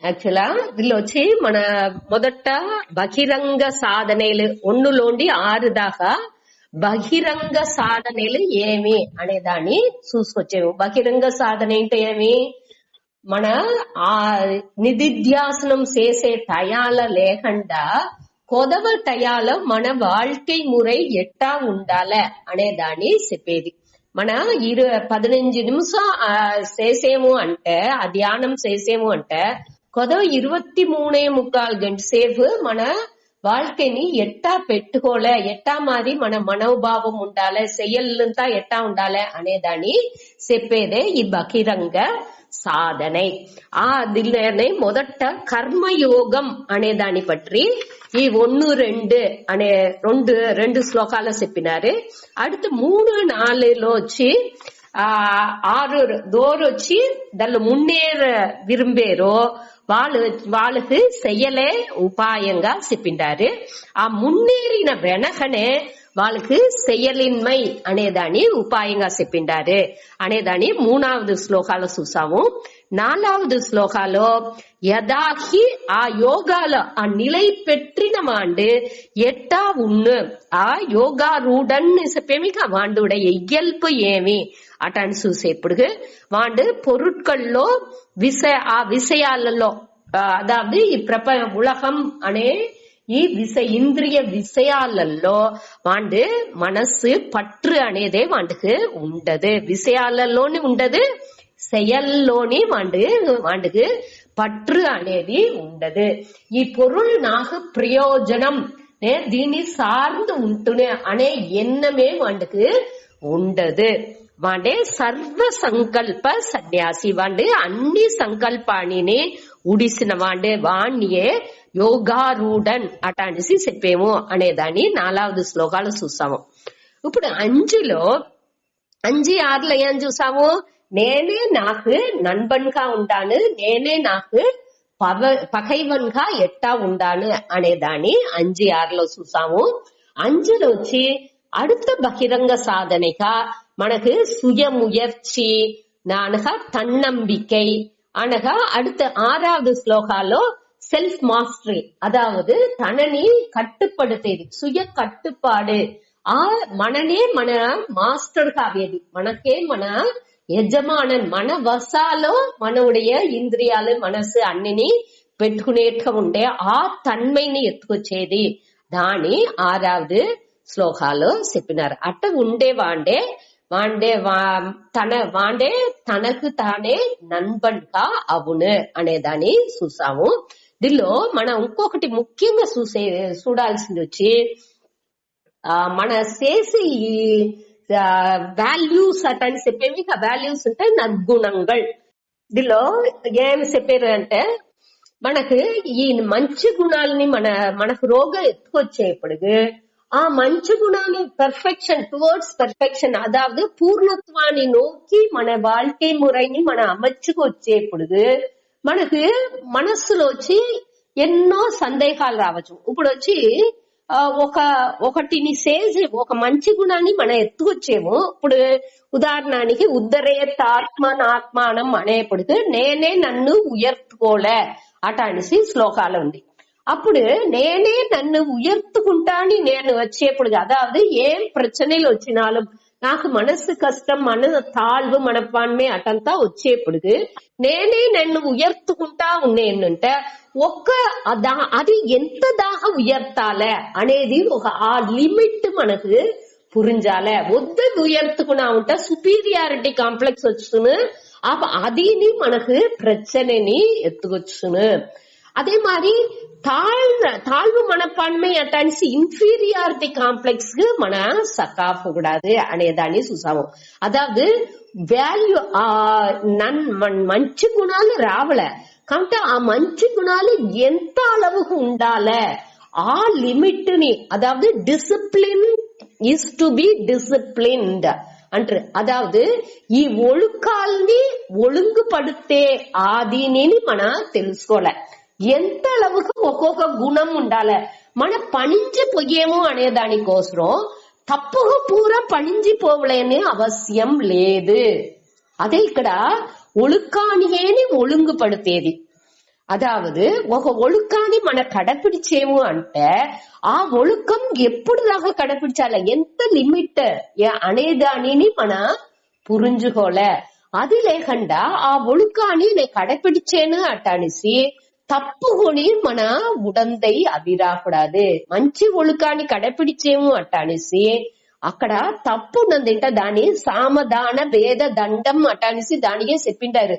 యాక్చువల్గా దీనిలో వచ్చి మన మొదట బహిరంగ సాధనలు 1-6 దాకా బహిరంగ సాధనలు ఏమి అనే దాన్ని చూసుకొచ్చేవి. బహిరంగ సాధన అంటే ఏమి? మన ఆ నిధిధ్యాసనం చేసే టయాల లేకుండా కొదవ టయాల మన வாழ்க்கை మురై ఎట్టా ఉండాలి అనే దాన్ని చెప్పేది. మన 15 నిమిషం చేసేము అంటే, ఆ ధ్యానం చేసేము అంటే కొదవ 23.25 గంట సేపు మన வாழ்க்கைని ఎట్టా పెట్టుకోలే, ఎట్టా మాది మన మనోభావం ఉండాలి, చెయ్యలంతా ఎట్టా ఉండాలి అనే దాన్ని చెప్పేదే ఈ బహిరంగ సాధனை. దీనిలోనే మొదట కర్మయోగం అనే దాన్ని పற்றி ఈ 1-2 అనే రెండు శ్లోకాలు చెప్పినారు. அடுத்து 3-4లో వచ్చి 6 தோறு వచ్చి దానిలో మున్నేర విరుంబేరో వాళ్ళకి చెయ్యలే ఉపాయంగా చెప్పిండారు. ఆ మున్నేరిన వెనకనే వాళ్ళకి చెయ్యలిన్మై అనేదాన్ని ఉపాయంగా చెప్పిండారు అనేదాన్ని 3வது శ్లోకాలు చూసాము. 4வது శ్లోకాలో యదాహి ఆ యోగాల ఆ நிலை பெற்றின வாண்டு எட்டா உண்ணு ఆ యోగారూఢన్ చెప్పేమిక వాండుடைய ఇయల్పు ఏమి అటని చూసేప్పుడు వాండు పొరుట్కల్లో ఆ విషయాలలో అదాவது ఈ ఉలగం అనే ఈ ఇంద్రియ విషయాలలో వాండు మనసు పற்று అనేదే వాండుకు ఉండదు. విషయాలలోని ఉండదు, செயல்లోని వాండుకు పற்று అనేది ఉండదు. ఈ పొరుల్ నాకు ప్రయోజనం దీన్ని సార్ந்து ఉంటునే అనే ఎన్నమే వాండుకు ఉండదు. వాండే సర్వ సంకల్ప సన్యాసి, వాండు అన్ని సంకల్పాన్ని ఉడిసిన వాండే వాణ్యే యోగారూఢన్ అటానిసి చెప్పేము అనేదాన్ని 4வது శ్లోకాలు చూసాము. ఇప్పుడు 5లో 5-6లో ఏం చూసాము? నేనే నాకు నన్బన్గా ఉంటాను, నేనే నాకు పగైవన్గా ఎట్టా ఉండాను అనేదాన్ని 5-6లో చూసాము. 5లో వచ్చి அடுத்த బహిరంగ సాధనగా మనకు சுயமுயற்சி అనగా தன்னம்பிக்கை అనగా அடுத்த 6வது శ్లోకాలో సెల్ఫ్ మాస్టరీ, అదావదు తనని కట్టుపడితేది సుయ కట్టుపాడు. మననే మన మాస్టర్ కావేది, మనకే మన యజమానన్, మన వసాలో మనవుடைய ఇంద్రియాలు మనసు అన్నిని పెట్టుకునేట్టుగా ఉండే ఆ తన్మైని ఎత్తుకొచ్చేది దాని 6வது శ్లోకాలు చెప్పినారు. అట్ట ఉండే వాండే తనకు తానే నన్బన్గా అవును అనేదాన్ని చూసాము. దీనిలో మనం ఇంకొకటి ముఖ్యంగా చూడాల్సింది వచ్చి మన చేసే ఈ వాల్యూస్ అటని చెప్పేవి. వాల్యూస్ అంటే నద్గుణంగల్. దీనిలో ఏమి చెప్పారు అంటే మనకు ఈ మంచి గుణాలని మనకు రోగం ఎత్తుకొచ్చేప్పుడు ఆ మంచి గుణాలు పెర్ఫెక్షన్ టువర్డ్స్ పెర్ఫెక్షన్, అదాவது పూర్ణత్వాన్ని నోకి మన வாழ்க்கை మురైని మన అమర్చుకు వచ్చేప్పుడు మనకు మనస్సులో వచ్చి ఎన్నో సందేహాలు రావచ్చు. ఇప్పుడు వచ్చి ఒకటిని చేసి ఒక మంచి గుణాన్ని మనం ఎత్తుకొచ్చేమో, ఇప్పుడు ఉదాహరణకి ఉద్ధరేత్తాత్మనాత్మానం అనేప్పుడు నేనే నన్ను ఉయర్తుకోలే అటనిసి శ్లోకాలు ఉంది. అప్పుడు నేనే నన్ను ఉయర్తుకుంటాని నేను వచ్చేప్పుడు, అదాவது ఏం ప్రచనలు వచ్చినాலும் నాకు మనసు కష్టం, మన తాழ்வு మనపాన్మే అటంతా వచ్చేప్పుడు నేనే నన్ను ఉయర్తుకుంటా ఉన్నేంటే అది ఎంత దాకా ఉయర్తాలే అనేది ఆ లిమిట్ మనకు పురించాలే. వద్దు ఉయర్తుకున్నా ఉంటే సుపీరియారిటీ కాంప్లెక్స్ వచ్చును, అదిని మనకు ప్రచనని ఎత్తుకొచ్చును. அதே மாதிரி தாழ்வு மனப்பான்மை அட்டான்சி இன்ஃபீரியாரிட்டி காம்ப்ளெக்ஸ்க்கு మన సకాపకూడదు అనేదాన్ని చూసాము. అదాவது వాల్యూ మంచి గుణాలు రావలే కాబట్టి ఆ మంచి గుణాలు ఎంత அளவுக்கு ఉండాలి ఆ లిమిట్ ని, అదాவது discipline is to be disciplined అంటారు. అదాவது ఈ ఒழுக்காల్ని ఒழுங்குపడితే ఆదిని మనం తెలుసుకోలే. ఎంత அளவுக்கு ఒక్కొక్క గుణం ఉండాలి. మన పణించిపోయేమో అనే దానికోసం తప్పుగా పూరా పణించిపోవలేని అవశ్యం లేదు. అదే ఇక్కడ ఒழுக்காనియేని ఒழுங்குపడితేది. అదావదు ఒక ఒళుకాన్ని మన కడపిడిచేము అంటే ఆ ఒళుకం ఎప్పుడుదాకా కడపిడిచాల, ఎంత లిమిట్ అనేదానిని మన పురించుకోలే. అది లేకుండా ఆ ఒళుకాన్ని నేను కడపిడిచేను అట్టనిసి తప్పుకొని మన ఉడందై అవిరాకూడదు. మంచి ఒళుకాన్ని కడపిడిచేము అట్టనిసి అక్కడ తప్పు ఉన్నదంట, దాని సామధాన భేద దండం అట్టనిసి దానికే చెప్పిండారు.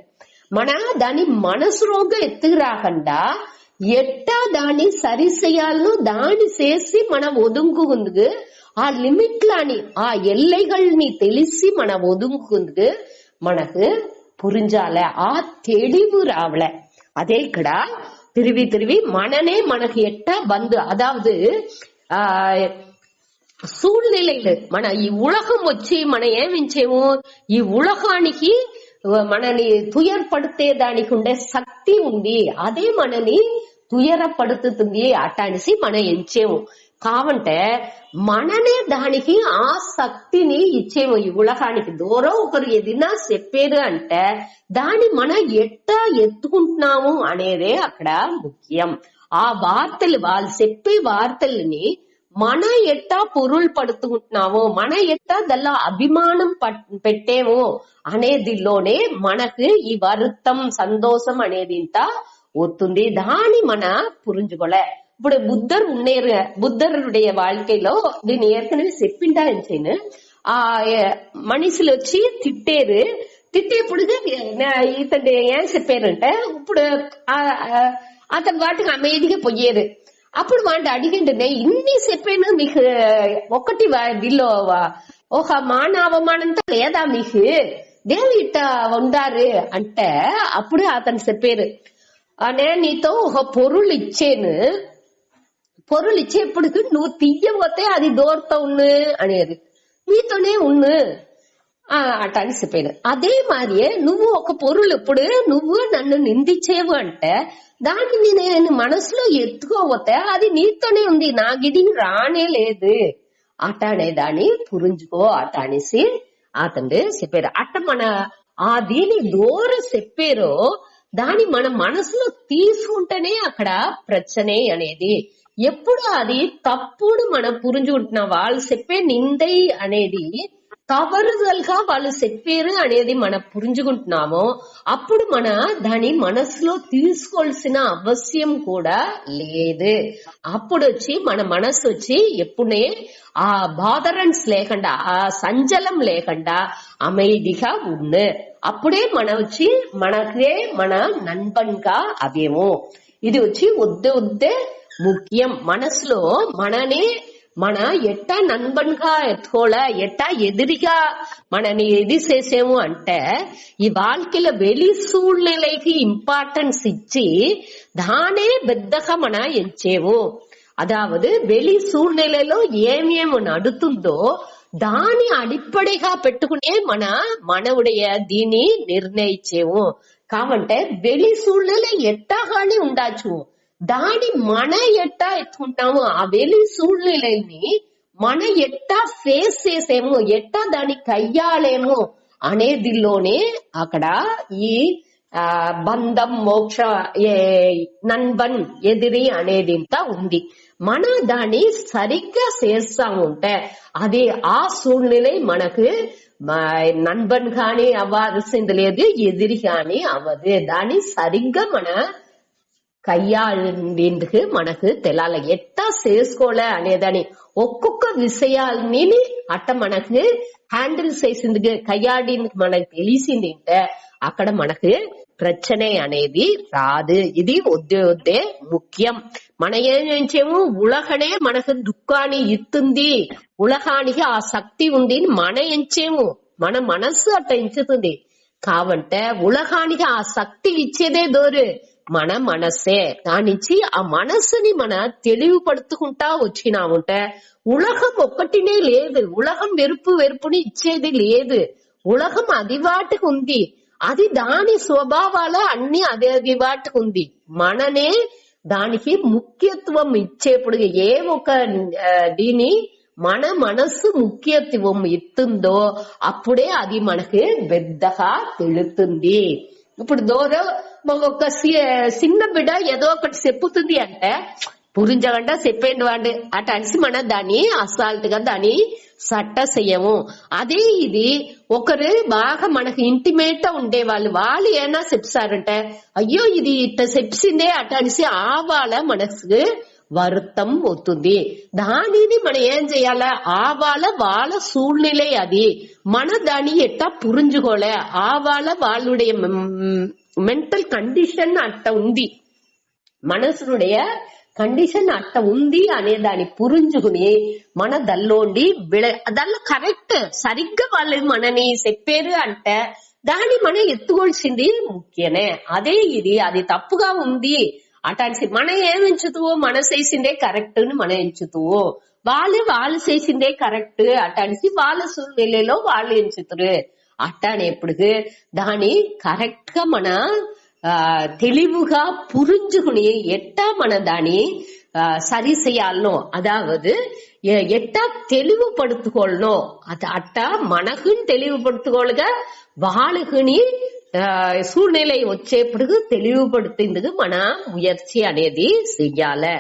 మన దాని మనసులోగా ఎత్తుకు రాకుండా ఎట్టా దాన్ని సరి చేయాలో దాన్ని చేసి మన ఒదుంగుకుందుకు ఆ లిమిట్లని ఆ ఎల్லைகள்ని తెలిసి మన ఒదుంగుకుందుకు మనకు పురించాల, ఆ தெளிவு రావల. అదే ఇక్కడ తిరిగి మననే మనకు ఎట్టా బంధు, అదావదు సూழ்நிலைలు మన ఈ ఉలగం వచ్చి మనం ఏమించేమో ఈ ఉలగానికి మనని తుయర్పడితే దానికి ఉండే శక్తి ఉంది, అదే మనని తుయరపడుతుంది అట్టనిసి మనం ఎంచేము. కావంటే మననే దానికి ఆ శక్తిని ఇచ్చేము. ఈ ఉలగానికి దూరం ఒకరు ఏదైనా చెప్పేది అంటే దాన్ని మనం ఎట్టా ఎత్తుకుంటున్నాము అనేదే అక్కడ ముఖ్యం. ఆ వార్తలు వాళ్ళు చెప్పే వార్తల్ని మన ఎట్టా పొరులు పడుతుంటున్నామో, మన ఎట్టా దల్లా అభిమానం పెట్టేమో అనేదిలోనే మనకు ఈ వరుత్తం సంతోషం అనేది ఇంత వస్తుంది. దాన్ని మన పురించుకోలే. ఇప్పుడు బుద్ధర్ ఉన్నేరు, బుద్ధరుடைய வாழ்க்கையில దీన్ని ఏర్కనవే చెప్పింటాను. ఆ మనుషులు వచ్చి తిట్టేరు, తిట్టేప్పుడు ఇతను ఏం చెప్పారంటే ఇప్పుడు అతని వాటికి అమేదిగా పోయేరు. అప్పుడు వాడు అడిగిండే, ఇన్ని చెప్పాను మీకు ఒకటి వీళ్ళు ఒక మాన అవమానంతో లేదా మీకు దేవు ఇట్ట ఉండారు అంటే అప్పుడు అతను చెప్పారు, నేను నీతో ఒక పొరులు ఇచ్చాను, పొరులు ఇచ్చేప్పటికి నువ్వు తీయపోతే అది దూరతో ఉన్ను అనేది నీతోనే ఉన్ను అట్ట అని చెప్పాను. అదే మారియే నువ్వు ఒక పొరులు ఇప్పుడు నువ్వు నన్ను నిందించేవు అంటే దాన్ని నేను మనసులో ఎత్తుకోపోతే అది నీతోనే ఉంది, నా గిడిని రానే లేదు అట్ట అనేదాన్ని పురించుకో అట్ట అనేసి అతను చెప్పారు. అట్ట మన ఆ దీని దూరం చెప్పారో దాన్ని మన మనసులో తీసుకుంటేనే అక్కడ ప్రచనే అనేది. ఎప్పుడు అది తప్పుడు మనం పురించుకుంటున్నాం, వాళ్ళు చెప్పే నిందై అనేది తవరుదలుగా వాళ్ళు చెప్పారు అనేది మనం పురించుకుంటున్నామో అప్పుడు మన దాని మనసులో తీసుకోవాల్సిన అవసరం కూడా లేదు. అప్పుడు వచ్చి మన మనసు వచ్చి ఎప్పుడే ఆ బాదరన్స్ లేకుండా ఆ సంచలం లేకుండా அமைதிగా ఉంది. అప్పుడే మన వచ్చి మనకే మన నన్బన్గా అవేమో. ఇది వచ్చి వద్దే ముఖ్యం. మనసులో మననే మన ఎట్టా నన్బన్గా ఎత్తుకోలే, ఎట్టా ఎదిరిగా మనని ఎది చేసేము అంటే ఈ வாழ்க்கையில வெளி சூழ்நிலைக்கு ఇంపార్టెన్స్ ఇచ్చి దానే పెద్దగా మన ఎంచేము. అదావదు வெளி సూழ்நிலைలో ఏమేమి నడుతుందో దాని అడిప్పడిగా పెట్టుకునే మనవుடைய దీని నిర్ణయించేము. కావంటే வெளி సూழ்நிலை ఎట్టాగానే ఉండొచ్చు, దాని మన ఎట్టా ఎత్తుకుంటాము, ఆ வெளி సూழ்நிலைని మన ఎట్టా ఫేస్ చేసేమో, ఎట్టా దాన్ని కయ్యాలేమో అనేదిలోనే అక్కడ ఈ బంధం మోక్ష నన్బన్ ఎదిరి అనేది ఇంత ఉంది. మన దాన్ని సరిగ్గా చేస్తా ఉంటే అది ఆ సూழ்நிலை మనకు నన్బన్ గాని అవ్వాల్సింది లేదు, ఎదిరి గాని అవ్వదు. దాన్ని సరిగ్గా మన కయ్యాళేందుకు మనకు తెలాలి, ఎట్టా చేసుకోలే అనేదని ఒక్కొక్క విషయాల్ని అట్ట మనకు హ్యాండిల్ చేసింది కయ్యాడిందుకు మనకు తెలిసింది అంటే అక్కడ మనకు ప్రచనే అనేది రాదు. ఇది వద్దే ముఖ్యం. మన ఏం చేయము, ఉలగనే మనకు దుఃఖాన్ని ఇస్తుంది, ఉలగానికి ఆ శక్తి ఉంది మన ఎంచేము, మన మనస్సు అట్ట ఎంచుతుంది. కావంటే ఉలగానికి ఆ శక్తి ఇచ్చేదే దోరు మన మనస్సే. దానిచ్చి ఆ మనస్సుని మన తెలివిపడుతుకుంటా వచ్చినాముంటే ఉలగం ఒక్కటినే లేదు, ఉలగం వెరుపుని ఇచ్చేది లేదు. ఉలగం అది వాటికి ఉంది, అది దాని స్వభావాల అన్ని అదే వాటికి ఉంది. మననే దానికి ముఖ్యత్వం ఇచ్చేప్పుడు ఏ ఒక దీని మన మనస్సు ముఖ్యత్వం ఇస్తుందో అప్పుడే అది మనకి పెద్దగా తెలుస్తుంది. ఇప్పుడు ఒక చిన్న బిడ్డ ఏదో ఒకటి చెప్పుతుంది అంటే పురించగంట చెప్పేండి వాడి అటు అడిసి మన దాన్ని అసాల్ట్ గా దాన్ని సట్ట చెయ్యము. అదే ఇది ఒకరు బాగా మనకు ఇంటిమేట్ ఉండేవాళ్ళు వాళ్ళు ఏనా చెప్తారంటే అయ్యో ఇది ఇట్ట చెప్సిందే అటు అడిసి వాళ్ళ మనసుకు வருத்தம் అవుతుంది. దానిని మనం ఏం చేయాలి వాళ్ళ சூழ்நிலை అది మన దాన్ని ఎట్టా పురించుకోలే వాళ్ళుடைய మెంటల్ కండిషన్ అట్ట ఉంది మనసునుடைய కండిషన్ అట్ట ఉంది అనే దాన్ని పురించుకుని మన దల్లోండి దానిలో కరెక్ట్ సరిగ్గా వాళ్ళు మనని చెప్పారు అంటే దాన్ని మనం ఎత్తుకోవాల్సింది ముఖ్యమే. అదే ఇది అది తప్పుగా ఉంది అటాల్సి మనం ఏమించుతువో మన చేసిందే కరెక్ట్ అని మనం ఎంచుతువో వాళ్ళు చేసిందే కరెక్ట్ అటాల్సి వాళ్ళ సూழ்நிலைలో వాళ్ళు ఎంచుతారు అట్టనేప్పుడు దాన్ని కరెక్ట్ గా మన தெளிவுగా புரிஞ்சுకుని ఎట్టా మన దాన్ని సరి చేయాలనో అదావదు ఎట్టా தெளிவுபடுத்திக்கொள்ளனோ அது అట్టా మనకుని தெளிவுபடுத்திக்கொள்ளுగా వాళ్ళకుని సూழ்நிலை వచ్చేప్పుడు తెలియబడుతుందుకు మన ముయర్చి అనేది చెయ్యాలి.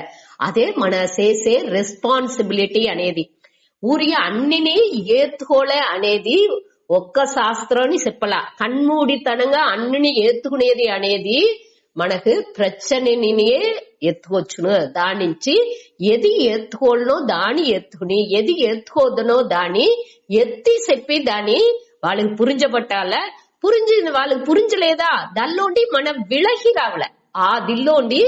అదే మన చేసే రెస్పాన్సిబిలిటీ అనేది ఊరి అన్నిని ఏత్తుకోలే అనేది ఒక్క శాస్త్రాన్ని చెప్పలా. కన్మూడితనంగా అన్నిని ఏత్తుకునేది అనేది మనకు ప్రచనని ఎత్తుకోవచ్చును. దాని నుంచి ఎది ఎత్తుకోలనో దాన్ని ఎత్తుకుని ఎది ఎత్తుకోదనో దాన్ని ఎత్తి చెప్పి దాన్ని వాళ్ళకి పురించబట్టాల. వాళ్ళకి పురించలేదా దానిలోండి మన విలహి రావలే దిల్లోండి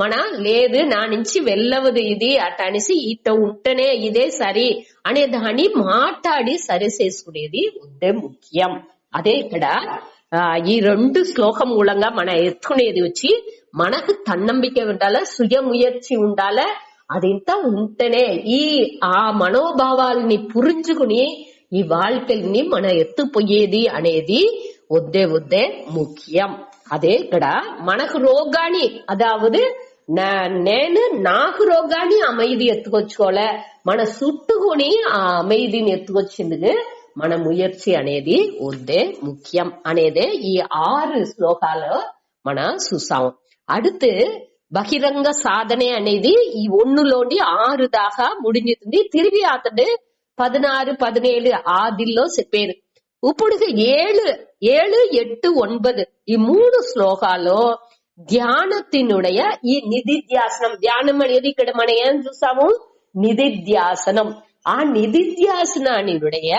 మన లేదు నా నుంచి వెళ్ళవదు ఇది అట అనేసి ఇట ఉంటేనే ఇదే సరి అనే దాన్ని మాట్లాడి సరి చేసుకునేది ఉంటే ముఖ్యం. అదే ఇక్కడ ఈ 2 శ్లోకం మూలంగా మన ఎత్తుకునేది వచ్చి మనకు తన్నంబిక ఉండాలి, సుయముయర్చి ఉండాలి. అదింత ఉంటేనే ఆ మనోభావాలని పురించుకుని ఈ வாழ்க்கைని మన ఎత్తుపోయేది అనేది వద్దే ముఖ్యం. అదే ఇక్కడ మనకు రోగాన్ని అదావదు నాకు రోగాన్ని அமைதி ఎత్తుకొచ్చుకోలే మన చుట్టుకుని ఆ அமைதிని ఎత్తుకొచ్చిందుకు మన ముయర్చి అనేది వద్దే ముఖ్యం అనేదే ఈ 6 శ్లోకాలు మన చూసాం. அடுத்து బహిరంగ సాధనే అనేది ఈ 1లోని 6 దాకా ముడించుతుంది. తిరిగి అతడు 16, 17 ఆదిల్లో చెప్పారు. ఇప్పుడు 7, 8, 9 ఈ 3 శ్లోకాల్లో ధ్యానத்தினுடைய ఈ నిధిధ్యాసనం ధ్యానం అనేది ఇక్కడ మనం ఏం చూసాము నిధిధ్యాసనం. ఆ నిధిధ్యాసనానినుடைய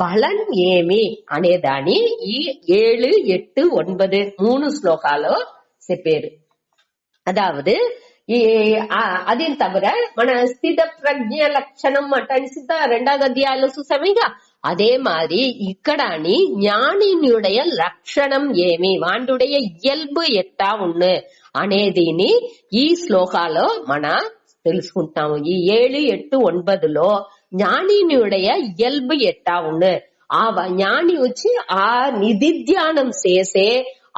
బలం ఏమి అనేదాన్ని ఈ 7, 8, 9 3 శ్లోకాల్లో చెప్పారు. அதாவது அதையும் தவிர మన స్థిత ప్రజ్ఞ లక్షణం అటనిసిత 2వ అధ్యాయంలో చూసామేగా. அதே மாதிரி ఇక్కడని జ్ఞానినుடைய లక్షణం ఏమి వాండుடைய ఇయల్బు ఎట్టా ఉన్ను అనేదిని ఈ శ్లోకాలో మన తెలుసుకుంటాము. ఈ 7, 8, 9లో జ్ఞానినుடைய ఇయల్బు ఎట్టా ఉన్ను ఆ జ్ఞాని వచ్చి ఆ నిధిధ్యానం చేసే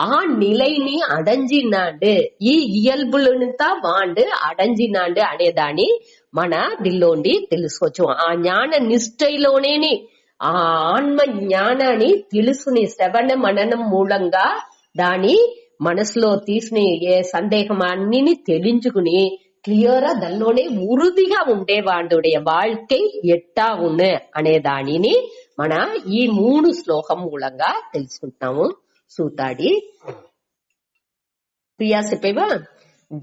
ఆ నిలైని అడంజినాడు ఈ ఇయల్బులనంతా వాండు అడంజినాడు అనేదాన్ని మన దిల్లోండి తెలుసుకోవచ్చు. ఆ జ్ఞాన నిష్ఠలోనే ఆ ఆత్మ జ్ఞానాన్ని తెలుసుని శ్రవణ మననం మూలంగా దాని మనసులో తీసుకుని ఏ సందేహం అన్నిని తెలించుకుని క్లియర్ దానిలోనే ఉరుదిగా ఉండే వాడుடைய வாழ்க்கை ఎట్టా ఉన్ను అనే దానిని మన ఈ 3 శ్లోకం మూలంగా తెలుసుకుంటాము. సూతాడి ప్రియా చెప్పేవా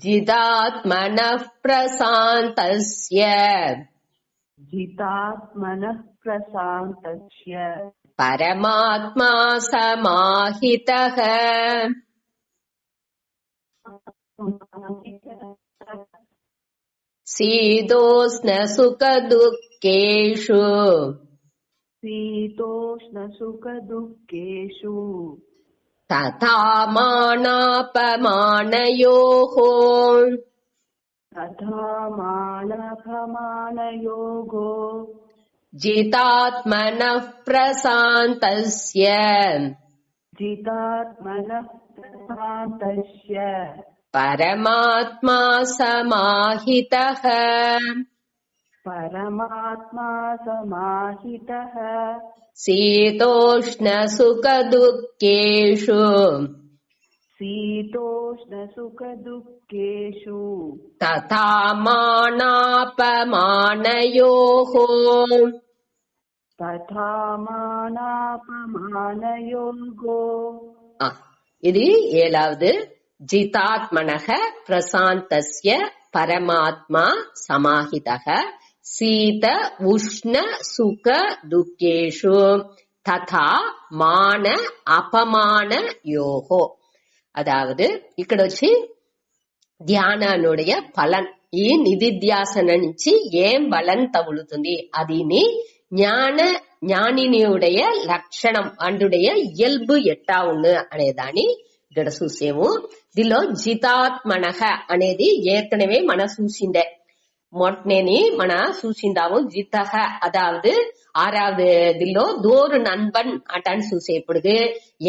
జితాత్మనః ప్రశాంతస్య పరమాత్మా సమాహితః శీతోష్ణ సుఖ దుఃఖేషు తథా మానాపమానయోః జితాత్మనః ప్రశాంతస్య పరమాత్మా సమాహితః శీతోష్ణ సుఖ దుఃఖేషు शीतोष्णसुखदुःखेषु तथा मानापमानयोः तथा मानापमानयोः ఇది 7வது जितात्मनः प्रशान्तस्य परमात्मा समाहितः शीत उष्ण सुख दुःखेषु तथा मान अपमानयोः. అதாவது ఇక్కడ వచ్చి ధ్యానానుடைய పలన్ ఈ నిధిధ్యాసన నుంచి ఏం బలం తగులుతుంది అదిని జ్ఞానినియుடைய లక్షణం అందుடைய ఇయల్బు ఎట్టా ఉన్ను అనేదాన్ని ఇక్కడ చూసేము. దీనిలో జితాత్మనః అనేది ఏற்கனவே మన చూసిందే మొట్టనేని మన చూసిందాము. జితః அதாவது 6வது దీనిలో దోరు நண்பன் அட்டான்னு చూసేప్పుడు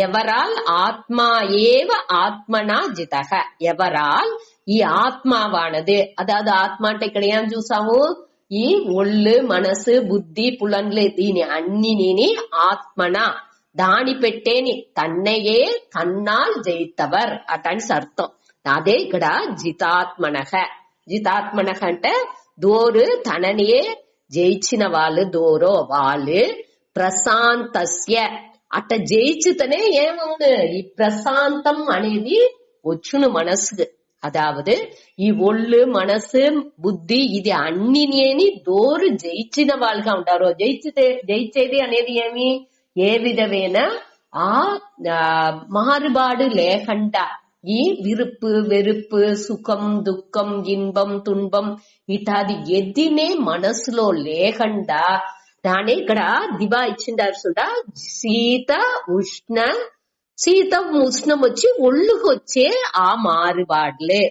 ఎవరాల్ ఆత్మా ఏవ ఆత్మనా జితః ఎవరాల్ ఈ ఆత్మావానது అதாவது ఆత్మ అంటే ఇక్కడ ఏం చూసాము ఈ ఒళ్ళు మనసు బుద్ధి పులన్లు దీని అన్నిని ఆత్మన దాని పెట్టేని తన్నయే తన్నాల్ జయితవర్ అటని అర్థం. అదే ఇక్కడ జితాత్మనః. జితాత్మనః అంటే దోరు తననియే జయించిన వాళ్ళు దోరో వాళ్ళు ప్రశాంతస్య అట్ట జయించుతనే ఏమవును ఈ ప్రశాంతం అనేది వచ్చును మనసుకు. అదావదు ఈ ఒళ్ళు మనసు బుద్ధి ఇది అన్నిని దోరు జయించిన వాళ్ళుగా ఉంటారు. జయించేది అనేది ఏమి ఏ విధమైన ఆ మారుబాడు లేకుండా ఈ విరుப்பு వెరుப்பு సుఖం దుఃఖం ఇన్బం తుంబం ఇటాది ఎద్దినే మనసులో లేకుండా దాని ఇక్కడ దివా ఇచ్చిండారు చూడ శీత ఉష్ణ శీతం ఉష్ణం వచ్చి ఒళ్ళుకు వచ్చే ఆ మారుబాడ్లే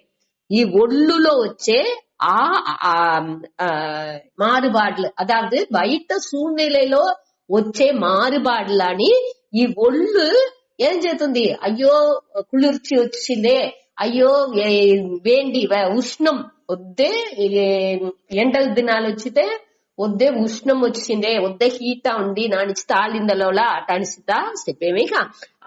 ఈ ఒళ్ళులో వచ్చే ఆ మారుబాడ్లు అదాவது బయట సూழ்நிலைలో వచ్చే మారుబాడ్లని ఈ ఒళ్ళు ఏం చేస్తుంది అయ్యో కుளிர்ச்சி వచ్చిందే అయ్యో వేండి ఉష్ణం వద్దే ఎండల దినాలు వచ్చితే వద్దే ఉష్ణం వచ్చిందే వద్దే హీటా ఉంది నానిచి తాళిందలోలా అటానిసితా చెప్పేమేక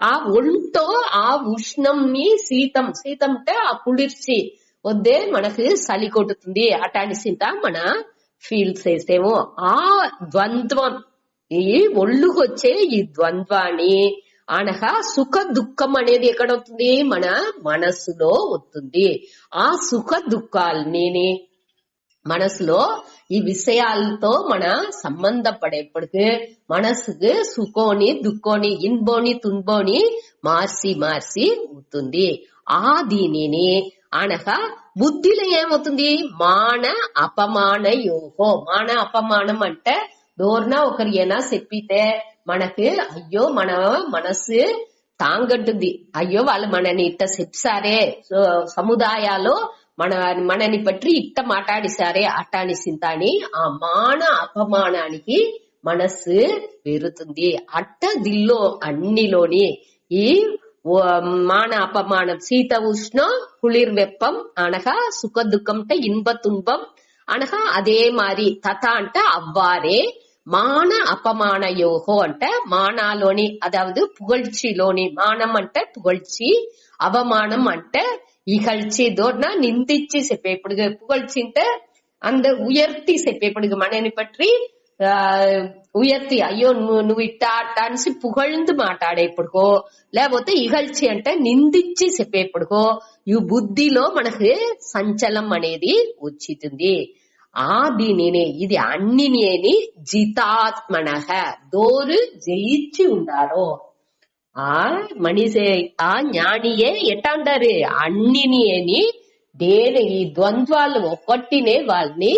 ఆ ఒంటో ఆ ఉష్ణంని శీతం శీతం అంటే ఆ కుளிர்ச்சி వద్దే మనకు చలి కొట్టుతుంది అటానిసింత మన ఫీల్ చేసేమో ఆ ద్వంద్వం ఈ ఒళ్ళుకు వచ్చే ఈ ద్వంద్వాన్ని అనగా సుఖ దుఃఖం అనేది ఎక్కడవుతుంది మన మనసులో వస్తుంది. ఆ సుఖ దుఃఖాలని మనసులో ఈ విషయాలతో మన సంబంధపడేప్పటికి మనసుకు సుఖోని దుఃఖోని ఇన్బోని తుంబోని మార్చి మార్చి అవుతుంది. ఆ దీనిని అనగా బుద్ధిలో ఏమవుతుంది మాన అపమాన యోగో. మాన అపమానం అంటే దూరన ఒకరు ఏనా చెప్పితే మనకి అయ్యో మన మనసు తాంగట్టుంది అయ్యో వాళ్ళు మనని ఇట్ట చెప్పారే సముదాయాలో మనని పట్టి ఇట్ట మాట్లాడిసారే అట్టాని సింతాని ఆ మాన అపమానానికి మనసు పెరుగుతుంది. అట్ట దిల్లో అన్నిలోని ఈ మాన అపమానం శీత ఉష్ణం కుளிர் వెప్పం అనగా సుఖ దుఃఖం అంటే ఇన్బ తుంబం అనగా అదే మారి తథ అంటే అవ్వారే మాన అపమాన యోగో అంటే మానాలోని అదాவது పుగழ்ச்சிలోని మానం అంటే పుగழ்ச்சி అవమానం అంటే ఇగழ்ச்சி దోర్న నిందించి చెప్పేప్పుడు పుగழ்ச்சி అంటే అంద ఉయర్తి చెప్పేప్పుడు మనని పట్టి ఉయర్తి అయ్యో నువ్వు ఇట్టా అట్టా అనేసి పుగழ்ந்து మాట్లాడేప్పుడుకో లేకపోతే ఇగழ்ச்சி అంటే నిందించి చెప్పేప్పుడుకో ఈ బుద్ధిలో మనకు సంచలం అనేది వచ్చింది. ఆ దీనిని ఇది అన్నిని జితాత్మనః దోరు జయించి ఉండారో ఆ మనిషి ఆ జ్ఞానియే ఎట్టా ఉంటారు అన్నిని దేని ఈ ద్వంద్వాలు ఒక్కటినే వాళ్ళని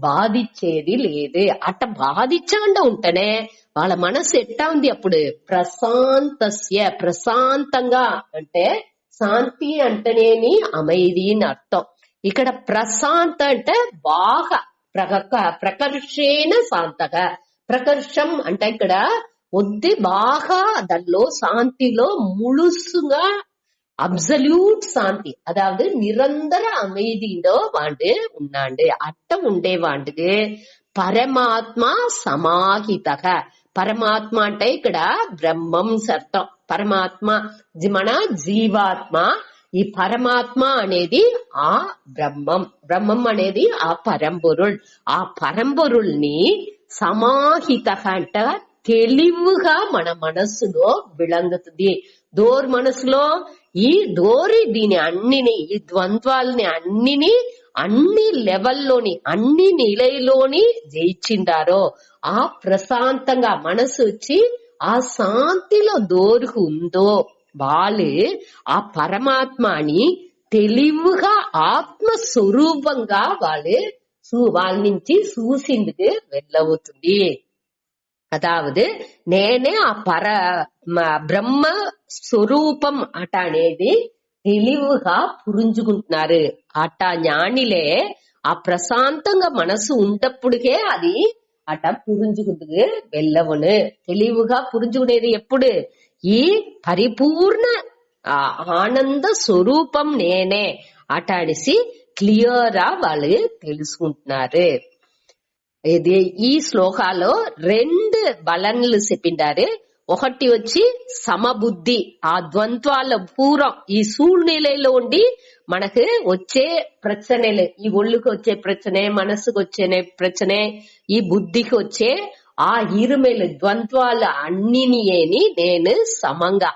బాధించేది లేదు. అట్ట బాధించకుండా ఉంటేనే వాళ్ళ మనసు ఎట్టా ఉంది అప్పుడు ప్రశాంతస్య ప్రశాంతంగా అంటే శాంతి అంటేనేని అమైది అని అర్థం. ఇక్కడ ప్రశాంత అంటే బాగా ప్రకర్షేణ శాంతగా ప్రకర్షం అంటే ఇక్కడ వద్ది బాగా దానిలో శాంతిలో ముழுசுగా అబ్సల్యూట్ శాంతి అదాவது నిరంతర அமைதிలో వాండు ఉన్నాండు అట్ట ఉండేవాండు పరమాత్మ సమాహితగా. పరమాత్మ అంటే ఇక్కడ బ్రహ్మం అర్థం. పరమాత్మ మన జీవాత్మ, ఈ పరమాత్మ అనేది ఆ బ్రహ్మం అనేది ఆ పరంపొరుள். ఆ పరంపొరుల్ని సమాహిత అంట తెలివిగా మన మనస్సులో విళంగుతుంది. దోర్ మనసులో ఈ డోరి దీని అన్నిని, ఈ ద్వంద్వాలని అన్ని లెవెల్లోని, అన్ని నిలయలోని జయించిండారో ఆ ప్రశాంతంగా మనసు వచ్చి ఆ శాంతిలో దోరుకు ఉందో వాళ్ళు ఆ పరమాత్మని తెలివిగా ఆత్మస్వరూపంగా వాళ్ళ నుంచి చూసిందుకు వెళ్ళవుతుంది. అదావదు నేనే ఆ బ్రహ్మ స్వరూపం అట అనేది తెలివిగా పురించుకుంటున్నారు. అట జ్ఞానిలే ఆ ప్రశాంతంగా మనసు ఉన్నప్పుడుకే అది అట పురించుకుంటుకు వెళ్ళవును. తెలివిగా పురించుకునేది ఎప్పుడు? ఈ పరిపూర్ణ ఆనంద స్వరూపం నేనే అట అనేసి క్లియర్ వాళ్ళు తెలుసుకుంటున్నారు. ఇది ఈ శ్లోకాలో 2 బలన్లు చెప్పిండారు. ఒకటి వచ్చి సమబుద్ధి, ఆ ద్వంద్వాల పూర్వం ఈ సూழ்நிலைలో ఉండి మనకు వచ్చే ప్రచనలు, ఈ ఒళ్ళుకి వచ్చే ప్రచనే, మనసుకు వచ్చే ప్రచనే, ఈ బుద్ధికి వచ్చే ఆ ఇరుమేలు ద్వంద్వాల అన్నిని నేను సమంగా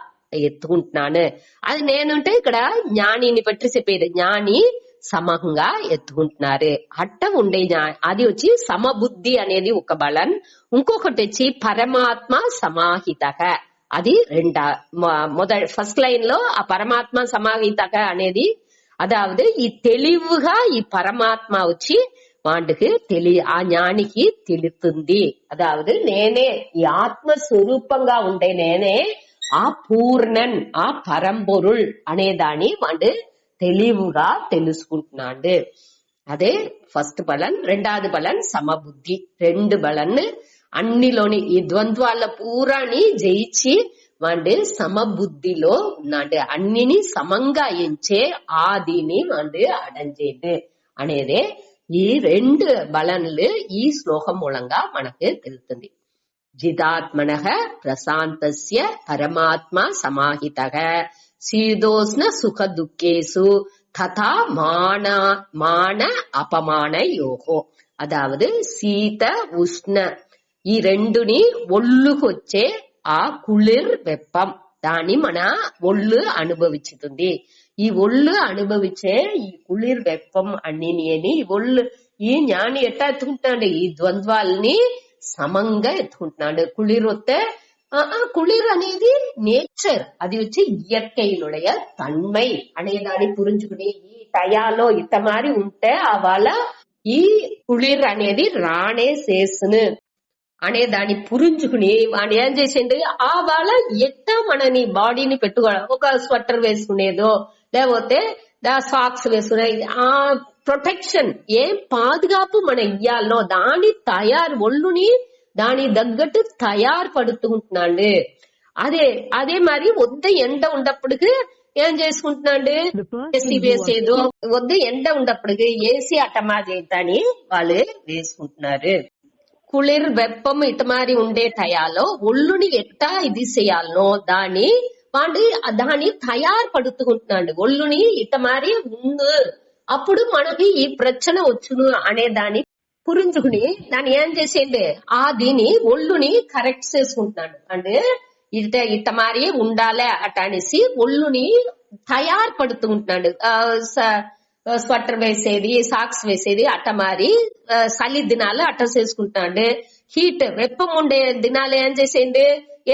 ఎత్తుకుంటున్నాను. అది నేనుంటే ఇక్కడ జ్ఞానిని బట్టి చెప్పేది, జ్ఞాని సమంగా ఎత్తుకుంటున్నారు. అట్ట ఉండే అది వచ్చి సమబుద్ధి అనేది ఒక బలం. ఇంకొకటి వచ్చి పరమాత్మ సమాహితక, అది ఫస్ట్ లైన్ లో ఆ పరమాత్మ సమాహితక అనేది అదావదు ఈ తెలివిగా ఈ పరమాత్మ వచ్చి వాటికి ఆ జ్ఞానికి తెలుస్తుంది. అదావదు నేనే ఈ ఆత్మస్వరూపంగా ఉండే నేనే ఆ పూర్ణన్, ఆ పరంపొరుள் అనే దాన్ని వాడు తెలివిగా తెలుసుకుంటున్నాడు. అదే ఫస్ట్ బలన్. రెండవది బలన్ సమబుద్ధి. 2 బలన్ అన్నిలోని ఈ ద్వంద్వాల పూరాని జయించి వాడు సమబుద్ధిలో ఉన్నాడు. అన్నిని సమంగా ఎంచే ఆదిని వాడు అడంచేది అనేదే ఈ 2 బలన్లు ఈ శ్లోకం మూలంగా మనకు తెలుస్తుంది. జిదాత్మనః ప్రశాంతస్య పరమాత్మ సమాహితః శీతోష్ణ సుఖ దుఃఖేసు తథా మాన అపమానయోహో. అదావదు శీత ఉష్ణ ఈ 2ని ఒళ్ళుకొచ్చే ఆ కుళిర్ వెప్పం దాన్ని మన ఒళ్ళు అనుభవించుతుంది. ఈ ఒళ్ళు అనుభవించే ఈ కుళిర్ వెప్పం అన్నిని ఒళ్ళు ఈ జ్ఞాని ఎట్టా ఎత్తుకుంటున్నాడు? ఈ ద్వంద్వాల్ని సమంగా ఎత్తుకుంటున్నాడు. కుళిర్ వస్తే కుళిర్ అనేది నేచర్, అది వచ్చి ఇయற்கையினுடைய தன்மை అనేదాన్ని పురించుకుని ఈ టయాలో ఇట్ట మారి ఉంటే అవాళ ఈ కుళిర్ అనేది రానే చేస్తును అనే దాన్ని పురించుకుని వాడు ఏం చేసిండు? ఆ వాళ్ళ ఎట్టా మనని బాడీని పెట్టుకోవడం, ఒక స్వెటర్ వేసుకునేదో లేకపోతే సాక్స్ వేసుకునేది, ఆ ప్రొటెక్షన్ ఏం పాదుగాపు మన ఇయ్యాలో దాని ఒళ్ళుని దాని తగ్గట్టు తయారు పడుతుంటున్నాడు. అదే మరి వద్ద ఎండ ఉన్నప్పటికి ఏం చేసుకుంటున్నాడు? ఏసీ వేసేదో, వద్ద ఎండ ఉన్నప్పటికి ఏసీ అటమా చేద్దాని వాళ్ళు వేసుకుంటున్నారు. కుళిర్ వెప్పం ఇటమారి ఉండే టయాలో ఒళ్ళుని ఎట్టా ఇది చేయాలనో దాని తయారు పడుతుంటున్నాడు. ఒళ్ళుని ఇటమారి ఉంది, అప్పుడు మనకి ఈ ప్రచన వచ్చును అనే దాన్ని పురించుకుని దాన్ని ఏం చేసేయండి? దీని ఒళ్ళుని కరెక్ట్ చేసుకుంటున్నాడు. అంటే ఇట మారి ఉండాలే అట అనేసి ఒళ్ళుని తయారు పడుతుంటున్నాడు. స్వెటర్ వేసేది, సాక్స్ వేసేది అట్ట మారి చలి దినాలు అట్ట చేసుకుంటున్నాడు. హీట్ వెప్పం ఉండే దినాలు ఏం చేసేయండి?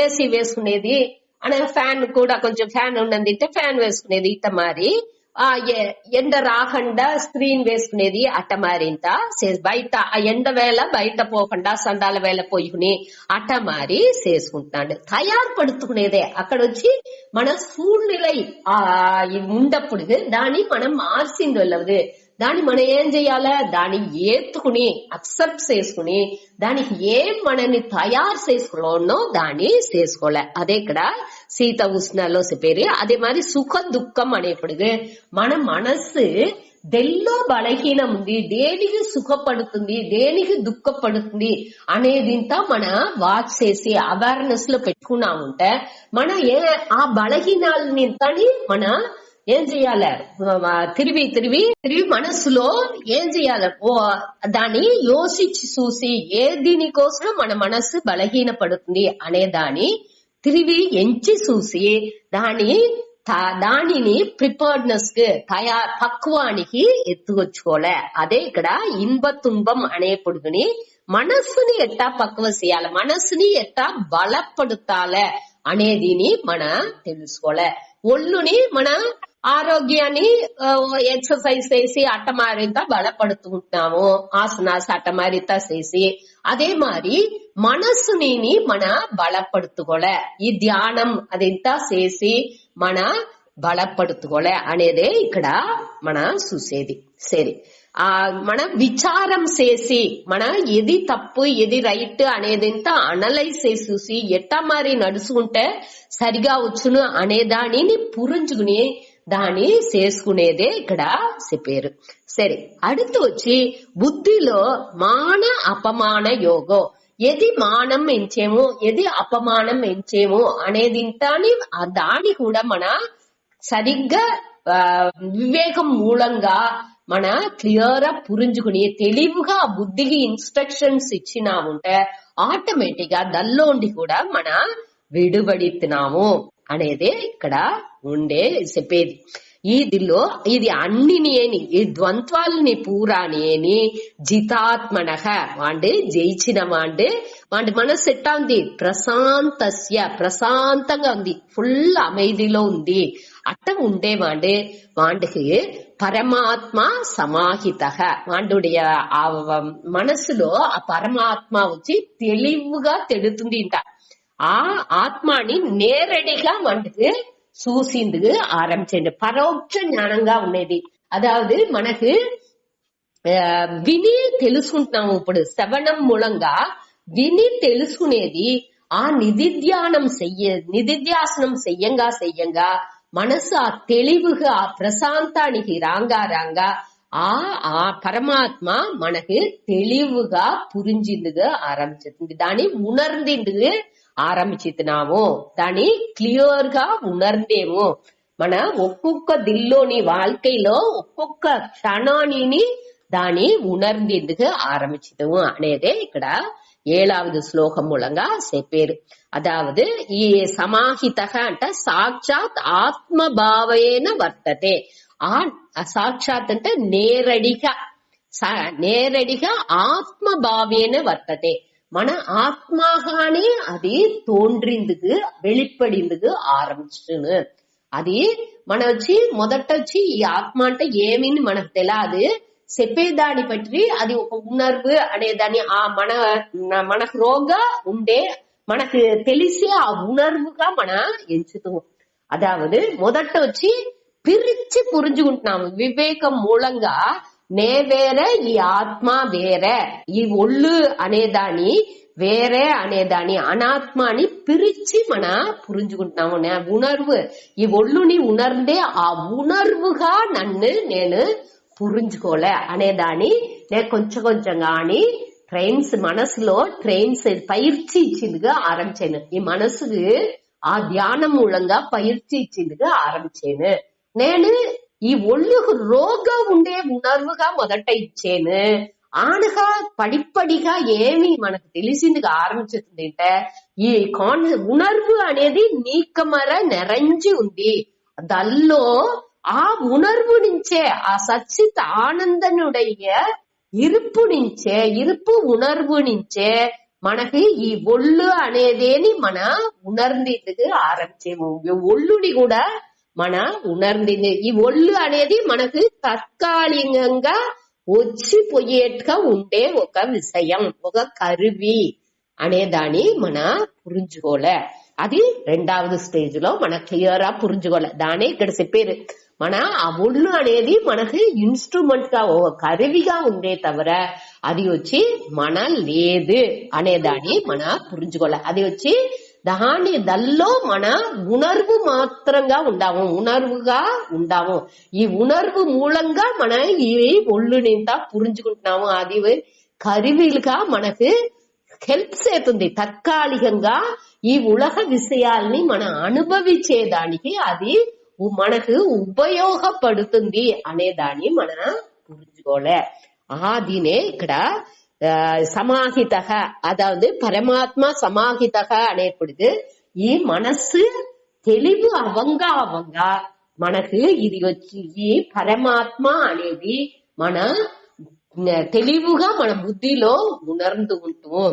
ఏసీ వేసుకునేది, అనగా ఫ్యాన్ కూడా కొంచెం ఫ్యాన్ ఉన్నది ఫ్యాన్ వేసుకునేది ఇట్ట మారి ఎండ రాకుండా స్క్రీన్ వేసుకునేది అట్ట మారింత బయట ఆ ఎండ వేళ బయట పోకుండా సండాల వేళ పోయి అట్ట మారి చేసుకుంటున్నాడు. తయారు పడుతుకునేదే అక్కడ వచ్చి మన సూழ்நிலை ఉండప్పుడు దాన్ని మనం మార్చింది వెళ్ళదు. దాన్ని మనం ఏం చెయ్యాలా? దాన్ని ఏత్తుకుని అక్సెప్ట్ చేసుకుని దానికి ఏం మనని తయారు చేసుకోనో దాన్ని చేసుకోలే. అదే ఇక్కడ శీత ఉష్ణాల్లో చెప్పేది. అదే మరి సుఖ దుఃఖం అనేప్పుడు మన మనస్సు దెల్లో బలహీనం ఉంది, దేనికి సుఖపడుతుంది, దేనికి దుఃఖపడుతుంది అనేదింతా మన వాచ్ చేసి అవేర్నెస్ లో పెట్టుకున్నాముంటే మన ఆ బలహీనాలని మన ఏం చెయ్యాలి, తిరిగి మనసులో ఏం చెయ్యాలి, దాన్ని యోచించి చూసి ఏ దీనికోసం మన మనసు బలహీన పడుతుంది అనే దాన్ని తిరిగి ఎంచి చూసి దానిని ప్రిపేర్డ్నెస్ కి పక్వానికి ఎత్తుకొచ్చుకోలే. అదే ఇక్కడ ఇన్బ తుంబం అనే పొడుగుని మనస్సుని ఎట్టా పక్వ చేయాలి, మనస్సుని ఎట్టా బలపడుతాలే అనేదిని మన తెలుసుకోలే. ఒళ్ళుని మన ఆరోగ్యాన్ని ఎక్సర్సైజ్ చేసి అట్టమారిత బలపడుతుంటాము, ఆసనాస్ అట్టమారిత చేసి. అదే మరి మనస్సుని మన బలపడుతుకోలే, ఈ ధ్యానం అదంతా చేసి మన బలపడుతుకోలే అనేదే ఇక్కడ మన చూసేది. సరే, మన విచారం చేసి మన ఎది తప్పు ఎది రైట్ అనేదంతా అనలైజ్ చేసి చూసి ఎట్టా మరి నడుచుకుంటే సరిగా వచ్చును అనే దానిని పురించుకుని దాన్ని చేసుకునేదే ఇక్కడ చెప్పారు. సరే, అడుతూ వచ్చి బుద్ధిలో మాన అపమాన యోగం, ఎది మానం ఎంచేమో ఎది అపమానం ఎంచేమో అనేది దాని కూడా మన సరిగ్గా వివేకం మూలంగా మన క్లియర్ గా పురించుకుని తెలివిగా బుద్ధికి ఇన్స్ట్రక్షన్స్ ఇచ్చినాముంటే ఆటోమేటిక్ గా దల్లోండి కూడా మన విడుబడితున్నాము అనేదే ఇక్కడ ఉండే చెప్పేది. ఇది అన్నిని ఈ ద్వంద్వాలని పూరాని జితాత్మనః వాండి జయించిన వాండి మనసు ఎట్టా ఉంది, ప్రశాంతంగా ఉంది, ఫుల్ అమైదిలో ఉంది. అట్ట ఉండే వాండికి పరమాత్మ సమాహిత, వాండుடைய మనసులో ఆ పరమాత్మ వచ్చి తెలివిగా తెడుతుంది. ఇంట ఆ ఆత్మని నేరడిగా వంటికి చూసిందుకు ఆరంభించండి. పరోక్ష జ్ఞానంగా ఉండేది, అదావదు మనకు విని తెలుసుకుంటున్నాము. ఇప్పుడు శ్రవణం మూలంగా విని తెలుసుకునేది ఆ నిధిధ్యాసనం చెయ్యంగా మనసు ఆ తెలివిగా ప్రశాంతానికి రాంగా ఆ పరమాత్మ మనకి తెలివిగా పురించిందుగా ఆరంభించింది, దాన్ని ఉణర్ందిందుకు ఆరంభించుతున్నాము, దాన్ని క్లియర్ గా ఉణర్ందేమో. మన ఒక్కొక్క దిల్లోని வாழ்க்கைలో ఒక్కొక్క క్షణాన్ని దాన్ని ఉణర్ందేందుకు ఆరంభించము అనేదే ఇక్కడ 7வது శ్లోకం మూలంగా చెప్పారు. అదావదు ఈ సమాహిత అంటే సాక్షాత్ ఆత్మభావేన వర్తతే. ఆ సాక్షాత్ అంటే నేరడిగా ఆత్మభావేన వర్తతే. మన ఆత్మగానే అది తోండ్రిందుకు வெளிப்படிందుకు ఆరంభించును. అది మన మొదట ఈ ఆత్మ అంటే ఏమిని మనకు తెలియదు, చెప్పేదాన్ని బట్టి అది ఒక ఉణర్వు అనేదాన్ని ఆ మనకు రోగా ఉండే మనకు తెలిసి ఆ ఉణర్వుగా మన ఎంచుతాము. అదావదు మొదట పిరిచి పురించుకుంటున్నాము వివేకం మూలంగా. నే వేరే, ఈ ఆత్మ వేరే, ఈ ఒళ్ళు అనేదాన్ని వేరే అనేదాన్ని అనాత్మని పిరిచి మన పురించుకుంటున్నాము. ఉణర్వు ఈ ఒళ్ళుని ఉణర్ందే ఆ ఉణర్వుగా నేను పురించుకోలే అనేదాన్ని నేను కొంచెంగా అని ట్రైన్స్ మనసులో పயிற்சி ఇచ్చిందిగా ఆరంభించాను. ఈ మనసుకు ఆ ధ్యానం మూలంగా పயிற்சி ఇచ్చిందిగా ఆరంభించాను. నేను ఈ ఒళ్ళుకు రోగా ఉండే ఉణర్వుగా మొదట ఇచ్చాను. ఆనగా పడిపడిగా ఏమి మనకు తెలిసిందిగా ఆరంభించుతుంది అంటే ఈ ఉణర్వు అనేది నీకమర నెరంజి ఉంది. దల్లో ఆ ఉణర్వు నుంచే ఆ సచ్చిత ఆనందనుడయ్య ఇరుపు ఉణర్వు నుంచే మనకి ఈ ఒళ్ళు అనేదేని మన ఉణర్ందిందుకు ఆరంభించేము. ఒళ్ళుని కూడా మన ఉణర్ంది. ఈ ఒళ్ళు అనేది మనకు తాత్కాలికంగా వచ్చిపోయేట్టుగా ఉండే ఒక విషయం, ఒక కరువి అనేదాన్ని మన పురించుకోలే. అది 2వ స్టేజ్ లో మన క్లియర్ గా పురించుకోలే. దానే ఇక్కడ చెప్పారు. మన ఆ ఒళ్ళు అనేది మనకు ఇన్స్ట్రుమెంట్ గా ఒక కరువిగా ఉండే తవర అది మన లేదు అనేదాన్ని మన పురించుకోలే. అది దానిలో మన ఉణర్వు మాత్రంగా ఉండాము. ఈ ఉణర్వు మూలంగా మన ఈ ఒళ్ళునింతా పురించుకుంటున్నాము. అది కరివిలుగా మనకు హెల్ప్ చేస్తుంది. తాత్కాలికంగా ఈ ఉలహ విషయాల్ని మనం అనుభవించేదానికి అది మనకు ఉపయోగపడుతుంది అనే దాన్ని మనం புரிஞ்சுக்கோளே. ஆதினே ఇక్కడ సమాహిత, అదాவது పరమాత్మ సమాహిత అనేప్పుడు ఈ మనస్సు తెలివి అవంగా మనకు ఇది వచ్చి ఈ పరమాత్మ అనేది మన తెలివిగా మన బుద్ధిలో ఉணர்ந்து ఉంటాం.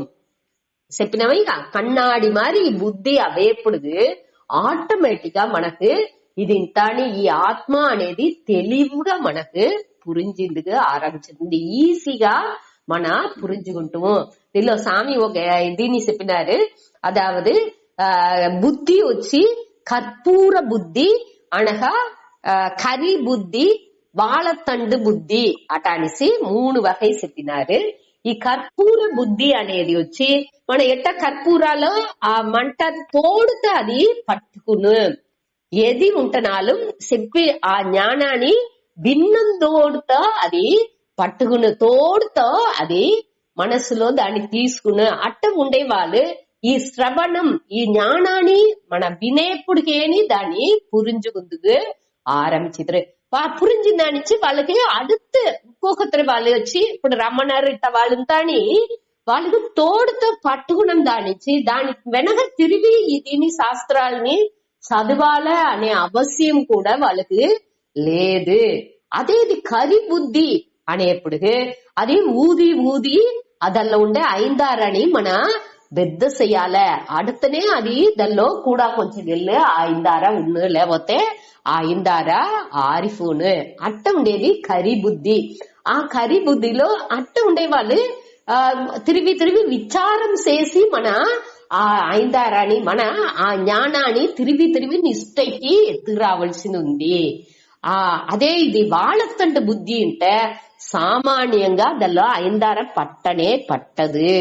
చెప్పినవి కన్నాడి మారి ఈ బుద్ధి అవేప్పుడు ఆటోమేటిక్ గా మనకు ఇది ఇంతాని ఈ ఆత్మ అనేది తెలివిగా మనకు పురించేందుకు ఆరంభించింది. ఈజీగా మన పురించుకుంటాము. దీనిలో స్వామి ఒక దీన్ని చెప్పినారు. అదాவது బుద్ధి వచ్చి కర్పూర బుద్ధి అనగా కరి బుద్ధి, వాళతండు బుద్ధి అటానిసి 3 వగై చెప్పినారు. ఈ కర్పూర బుద్ధి అనేది వచ్చి మన ఎట్ట కర్పూరాలో ఆ మంట తోడుతో అది పట్టుకును ఏది ఉంటనాலும் చెప్పి ఆ జ్ఞానాన్ని భిన్నం తోడుతో అది పట్టుకుని తోడుతో అది మనసులో దాన్ని తీసుకుని అట్ట ఉండే వాళ్ళు ఈ శ్రవణం ఈ జ్ఞానాన్ని మన వినేప్పుడికేని దాన్ని పురించుకుందుకు ఆరంభించారు. పురించిన దానిచ్చి వాళ్ళకి அடுத்து ఇంకొకరి వాళ్ళు వచ్చి ఇప్పుడు రమ్మన్నారు ఇట్ట వాళ్ళంతాని వాళ్ళకి తోడుతో పట్టుకున్నాం దానిచ్చి దాని వెనక తిరిగి దీని శాస్త్రాలని చదవాల అనే అవశ్యం కూడా వాళ్ళకి లేదు. అదేది కరి బుద్ధి అనేప్పుడు అది ఊది అదల్లో ఉండే ఐందారని మన బెద్ద చెయ్యాల. அடுத்தనే అది దానిలో కూడా కొంచెం వెళ్ళి ఐందార ఉన్ను లేకపోతే ఐందార ఆరిఫోను అట్ట ఉండేది కరి బుద్ధి. ఆ కరి బుద్ధిలో అట్ట ఉండే వాళ్ళు తిరిగి విచారం చేసి మన ఆ ఐందారాన్ని మన ఆ జ్ఞానాన్ని తిరిగి నిష్టకి ఎత్తుకు రావాల్సి ఉంది. అదే ఇది వాళతంట బుద్ధి అంటే సామాన్యంగా దానిలో ఐందార పట్టనే పట్టదు.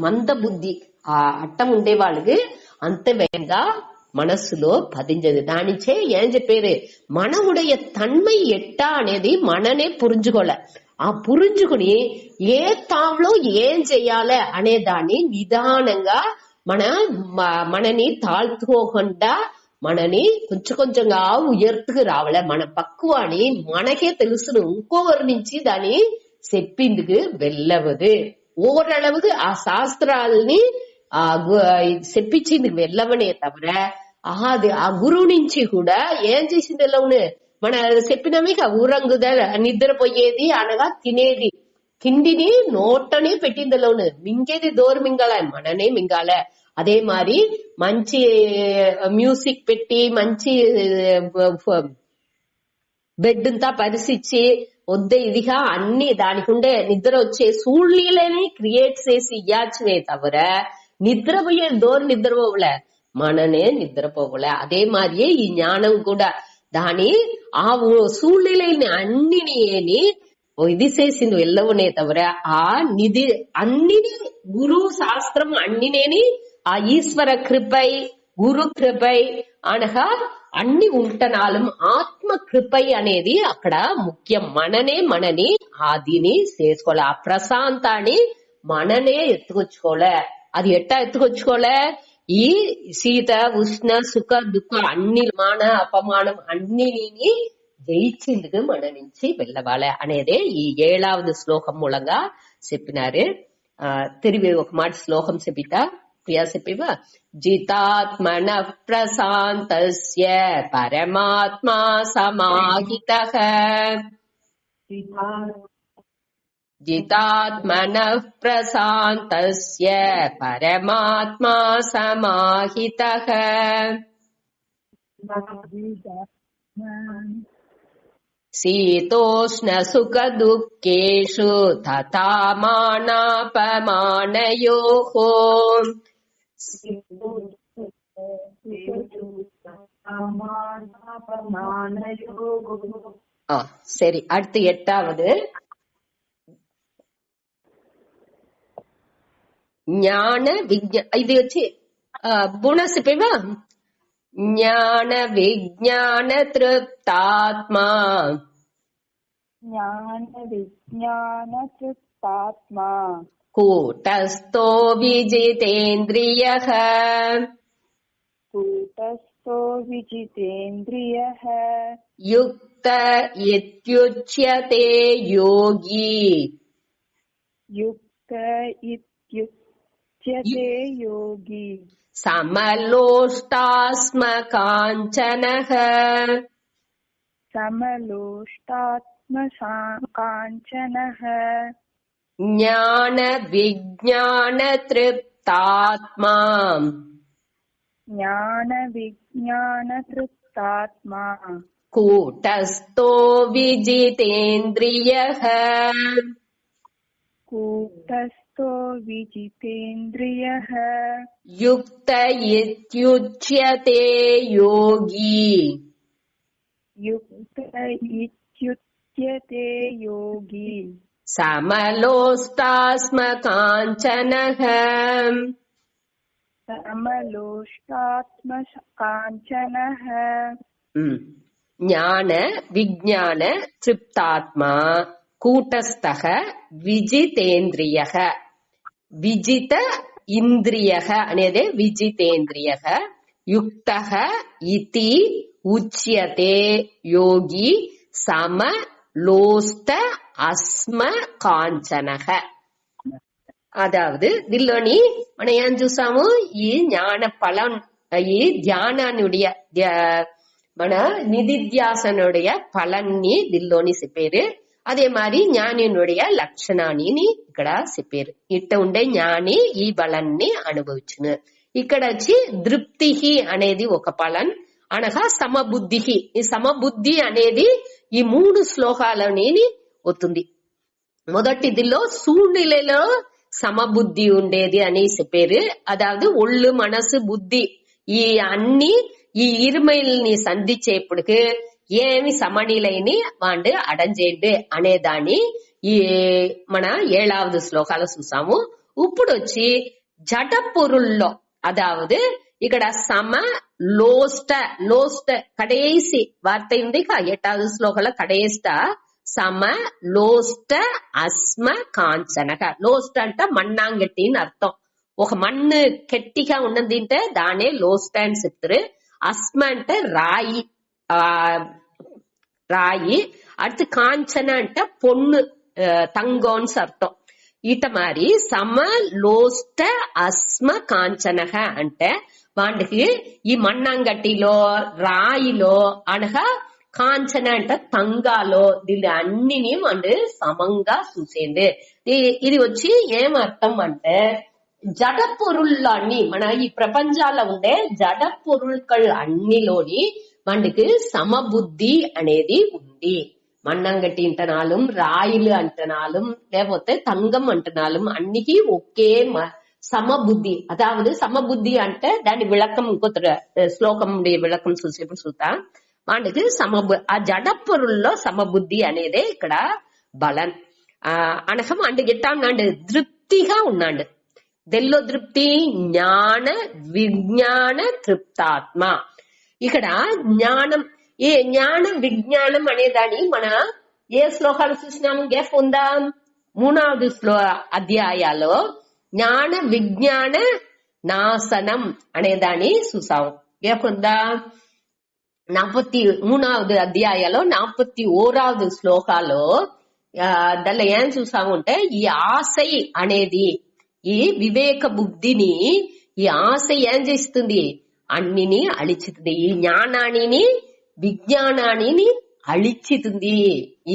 మంద బుద్ధి ఆ అట్టం ఉండే వాళ్ళకి అంత వేగంగా మనస్సులో పదించదు. దానిచే ఏం చెప్పేది మన ఉடைய తన్మై ఎట్టా అనేది మననే పురించుకోలే. ఆ పురించుకుని ఏ తాంలో ఏం చెయ్యాలి అనే దాన్ని నిదానంగా మనని తాழ்த்துకోకుండా మనని కొంచెంగా ఉయర్తుకు రావాలే. మన పక్కువాని మనకే తెలుసును, ఇంకోవరి నుంచి దాన్ని చెప్పిందుకు వెళ్ళవదు. ఓరளவுக்கு ఆ శాస్త్రాలని చెప్పించిందుకు వెళ్ళవనే తవర అది ఆ గురువు నుంచి కూడా ఏం చేసింది వెళ్ళవును. మన చెప్పినవి ఊరంగుద నిద్రపోయేది అనగా తినేది తిండిని నోటనే పెట్టిందిలోను మింగేది దోరు మింగాల మననే మింగాల. అదే మరి మంచి మ్యూజిక్ పెట్టి మంచి బెడ్ అంతా పరిసిచ్చి వద్ద ఇదిగా అన్ని దానికి ఉండే నిద్ర వచ్చే సూళ్లీలని క్రియేట్ చేసి ఇయ్యాచువే తవర నిద్రపోయే దోరు నిద్రపోవలే మననే నిద్రపోవలే. అదే మారియే ఈ జ్ఞానం కూడా దాని ఆ సూళ్లీలని అన్నిని ఇది చేసింది వెళ్ళవనే తవర ఆ నిధి అన్నిని గురు శాస్త్రం అన్నినేని ఆ ఈశ్వర కృపై గురు కృపై అనగా అన్ని ఉంటనాలం ఆత్మ కృపై అనేది అక్కడ ముఖ్యం. మనని ఆదిని చేసుకోలే. ఆ ప్రశాంతాన్ని మననే ఎత్తుకొచ్చుకోలే. అది ఎట్టా ఎత్తుకొచ్చుకోలే ఈ శీత ఉష్ణ సుఖ దుఃఖ అన్ని మాన అపమానం అన్నిని జయించేందుకు మన నుంచి వెళ్ళవాలి అనేదే ఈ 7వ శ్లోకం మూలంగా చెప్పినారు. తిరిగి ఒక మాట శ్లోకం చెప్పితా ప్రియా చెప్పివా. జితాత్మన ప్రశాంతస్య పరమాత్మా సమాహితః. జితాత్మన ప్రశాంతస్య పరమాత్మా సమాహితః. శీతోష్ణ సుఖ దుఃఖేషు తథా మానాపమానయోః. சரி, அடுத்து 8வது ஞான விஞ்ஞான. இது வச்சு బుణసిపివా జ్ఞాన విజ్ఞాన తృప్తాత్మా జ్ఞాన విజ్ఞాన తృప్తాత్మా కూటస్థో విజితేంద్రియః కూటస్థో విజితేంద్రియః యుక్త ఇత్యుచ్యతే యోగి యుక్త ఇత్యుచ్యతే యోగి సమలోష్టాస్మ కాంచనః సమలోష్టాత్మ కాంచనః జ్ఞాన విజ్ఞాన తృప్తాత్మా జ్ఞాన విజ్ఞాన తృప్తాత్మా కూటస్థో విజితేంద్రియః కూటస్థో విజితేంద్రియః యుక్త ఇత్యుచ్యతే యోగి యుక్త ఇత్యుచ్యతే యోగి సమలోష్టాస్మ కాంచనః సమలోష్టాత్మ కాంచనః జ్ఞాన విజ్ఞాన తృప్తాత్మా కూటస్థః విజితేంద్రియః విజిత ఇంద్రియః అనేది విజితేంద్రియః యుక్తః ఇతి ఉచ్యతే యోగి సమలోష్ట అస్మ కాంచనః. అదావదు దీనిలోని మనం ఏం చూసాము, ఈ జ్ఞాన ఫలం ఈ ధ్యానానుடைய మన నిధిధ్యాసనుடைய பலன்னு దీనిలోని చెప్పారు. అదే మరి జ్ఞానినుடைய లక్షణాన్ని ఇక్కడ చెప్పారు. ఇట్ట ఉండే జ్ఞాని ఈ బలాన్ని అనుభవించును. ఇక్కడ వచ్చి దృప్తి అనేది ఒక ఫలం అనగా సమబుద్ధి. ఈ సమబుద్ధి అనేది ఈ 3 శ్లోకాలని వస్తుంది. మొదటిదిలో సూழ்நிலைలో సమబుద్ధి ఉండేది అని చెప్పారు. అదావదు ఒళ్ళు మనసు బుద్ధి ఈ అన్ని ఈ ఇరుమైల్ని సంధించేప్పటికి ఏమి సమనిలైని వాండు అడంజేండు అనేదాన్ని ఈ మన 7வது శ్లోకాలు చూసాము. ఇప్పుడు వచ్చి జడ పొరుల్లో అదావదు ఇక్కడ సమ లోష్ట లోష్ట కడేసి వార్త ఉంది 8வது శ్లోకాల కడేస్ట సమ లోష్ట అస్మ కాంచనక. లోష్ట అంటే మన్నాంగట్టి అని అర్థం. ఒక మన్ను గట్టిగా ఉన్నది అంటే దానే లోష్ట అని చెప్తారు. అస్మ అంటే రాయి రాయి. அடுத்து కాంచన అంటే పొన్ను తంగోన్స్ అర్థం. ఇట మరి సమ లోష్ట అస్మ కాంచనక అంటే వాటికి ఈ మన్నాంగట్టిలో రాయిలో అనగా కాంచన అంటే తంగాలో దీని అన్నిని వాడు సమంగా చూసేది. ఇది వచ్చి ఏమర్థం అంటే జడ పొరుళ్ళు అన్ని మన ఈ ప్రపంచాల్లో ఉండే జడ పొరుళ్ళు అన్నిలోని వాడికి సమబుద్ధి అనేది ఉంది. మన్నంగట్టి అంటనాలు రాయిలు అంటనాలు లేకపోతే తంగం అంటనాలు అన్నికి ఒకే సమబుద్ధి. అదావదు సమబుద్ధి అంటే దాని విளக்கம் ఇంకొక శ్లోకం విளக்கம் చూసేప్పుడు చూస్తా వాడికి ఆ జడ పొరుల్లో సమబుద్ధి అనేదే ఇక్కడ బలం అనకం. అంటే గిట్టా ఉన్నాడు తృప్తిగా ఉన్నాడు. దెల్లో తృప్తి జ్ఞాన విజ్ఞాన తృప్తాత్మ. ఇక్కడ జ్ఞానం ఈ జ్ఞాన విజ్ఞానం అనేదాన్ని మన ఏ శ్లోకాలు చూసినాము గ్యాప్ ఉందా? 3వ అధ్యాయాలో జ్ఞాన విజ్ఞాన నాశనం అనేదాన్ని చూసాము. గ్యాప్ ఉందా? 43వ అధ్యాయాలో 41వ శ్లోకాలో దానిలో ఏం చూసాము అంటే ఈ ఆశై అనేది ఈ వివేక బుద్ధిని ఈ ఆశ ఏం చేస్తుంది అన్నిని అழிచుతుంది. ఈ జ్ఞానాన్ని విజ్ఞానాన్ని అழிచుతుంది.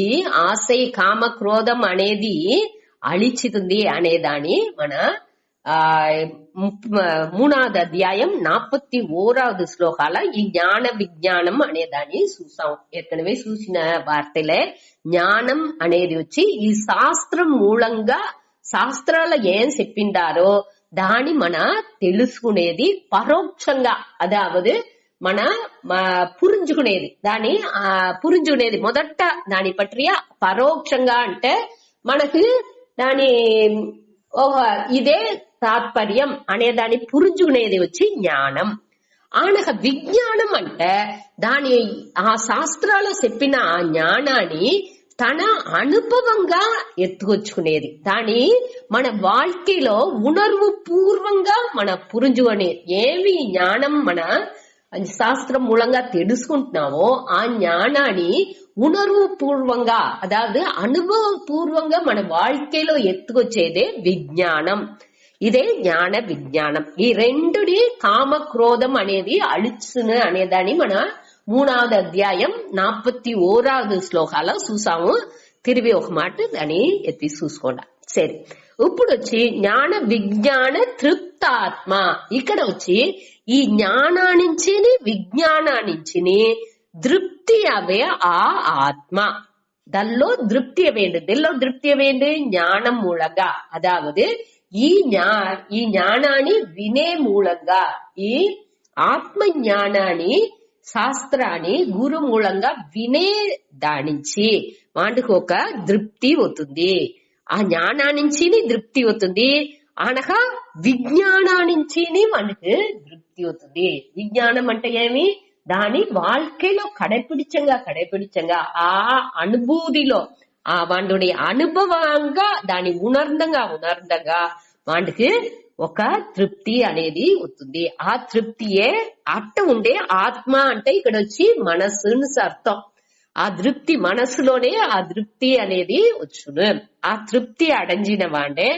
ఈ ఆశై కామ క్రోధం అనేది అழிచుతుంది అనేదాన్ని మన 3వ అధ్యాయం 41వ శ్లోకాల ఈ జ్ఞాన విజ్ఞానం అనేదాన్ని చూసాం. ఏற்கனவே చూసిన వార్తలే జ్ఞానం అనేది వచ్చి ఈ శాస్త్రం మూలంగా శాస్త్రాలు ఏం చెప్పిండారో దాని మన తెలుసుకునేది పరోక్షంగా. అదావదు మన పురించుకునేది దాని పురించుకునేది మొదట దాని పట్ల పరోక్షంగా అంటే మనకి దాని ఇదే తాత్పర్యం అనేదాన్ని పురుంజుకునేది వచ్చి జ్ఞానం. ఆనక విజ్ఞానం అంటే దాని ఆ శాస్త్రాల్లో చెప్పిన ఆ జ్ఞానాన్ని తన అనుభవంగా ఎత్తుకొచ్చుకునేది, దాని మన வாழ்க்கைలో ఉణర్వు పూర్వంగా మన పురుంజుకునే ఏమి జ్ఞానం మన శాస్త్రం మూలంగా తెలుసుకుంటున్నామో ఆ జ్ఞానాన్ని ఉణర్వు పూర్వంగా, అதாவது అనుభవ పూర్వంగా మన வாழ்க்கைలో ఎత్తుకొచ్చేదే విజ్ఞానం. ఇదే జ్ఞాన విజ్ఞానం. ఈ రెండుని కామ క్రోధం అనేది అழிచును అనేదాన్ని మన 3வது అధ్యాయం 41வது శ్లోకాలో చూసాము. తిరిగి ఒక మాట దాన్ని ఎత్తి చూసుకోండి. సరే, ఇప్పుడు వచ్చి జ్ఞాన విజ్ఞాన తృప్తాత్మ. ఇక్కడ వచ్చి ఈ జ్ఞానానించి విజ్ఞానానించి తృప్తి అవే ఆ ఆత్మ. దానిలో తృప్తి అవేంటి, దీనిలో తృప్తి అవేంటి జ్ఞానం మూలంగా, అదావదు ఈ జ్ఞానాన్ని వినే మూలంగా, ఈ ఆత్మ జ్ఞానాన్ని శాస్త్రాన్ని గురు మూలంగా వినే దానించి వాటికి ఒక తృప్తి అవుతుంది. ఆ జ్ఞానానించి తృప్తి అవుతుంది, అనగా విజ్ఞానానించి మనకి తృప్తి అవుతుంది. విజ్ఞానం అంటే ఏమి, దాని வாழ்க்கைలో కడపిడిచంగా ఆ అనుభూతిలో ఆ వాడి అనుభవంగా దాని ఉణర్దంగా వాడికి ఒక తృప్తి అనేది వస్తుంది. ఆ తృప్తియే అట్ట ఉండే ఆత్మ అంటే ఇక్కడ వచ్చి మనస్సుని అర్థం. ఆ తృప్తి మనస్సులోనే ఆ తృప్తి అనేది వచ్చును. ఆ తృప్తి అడంజిన వాడే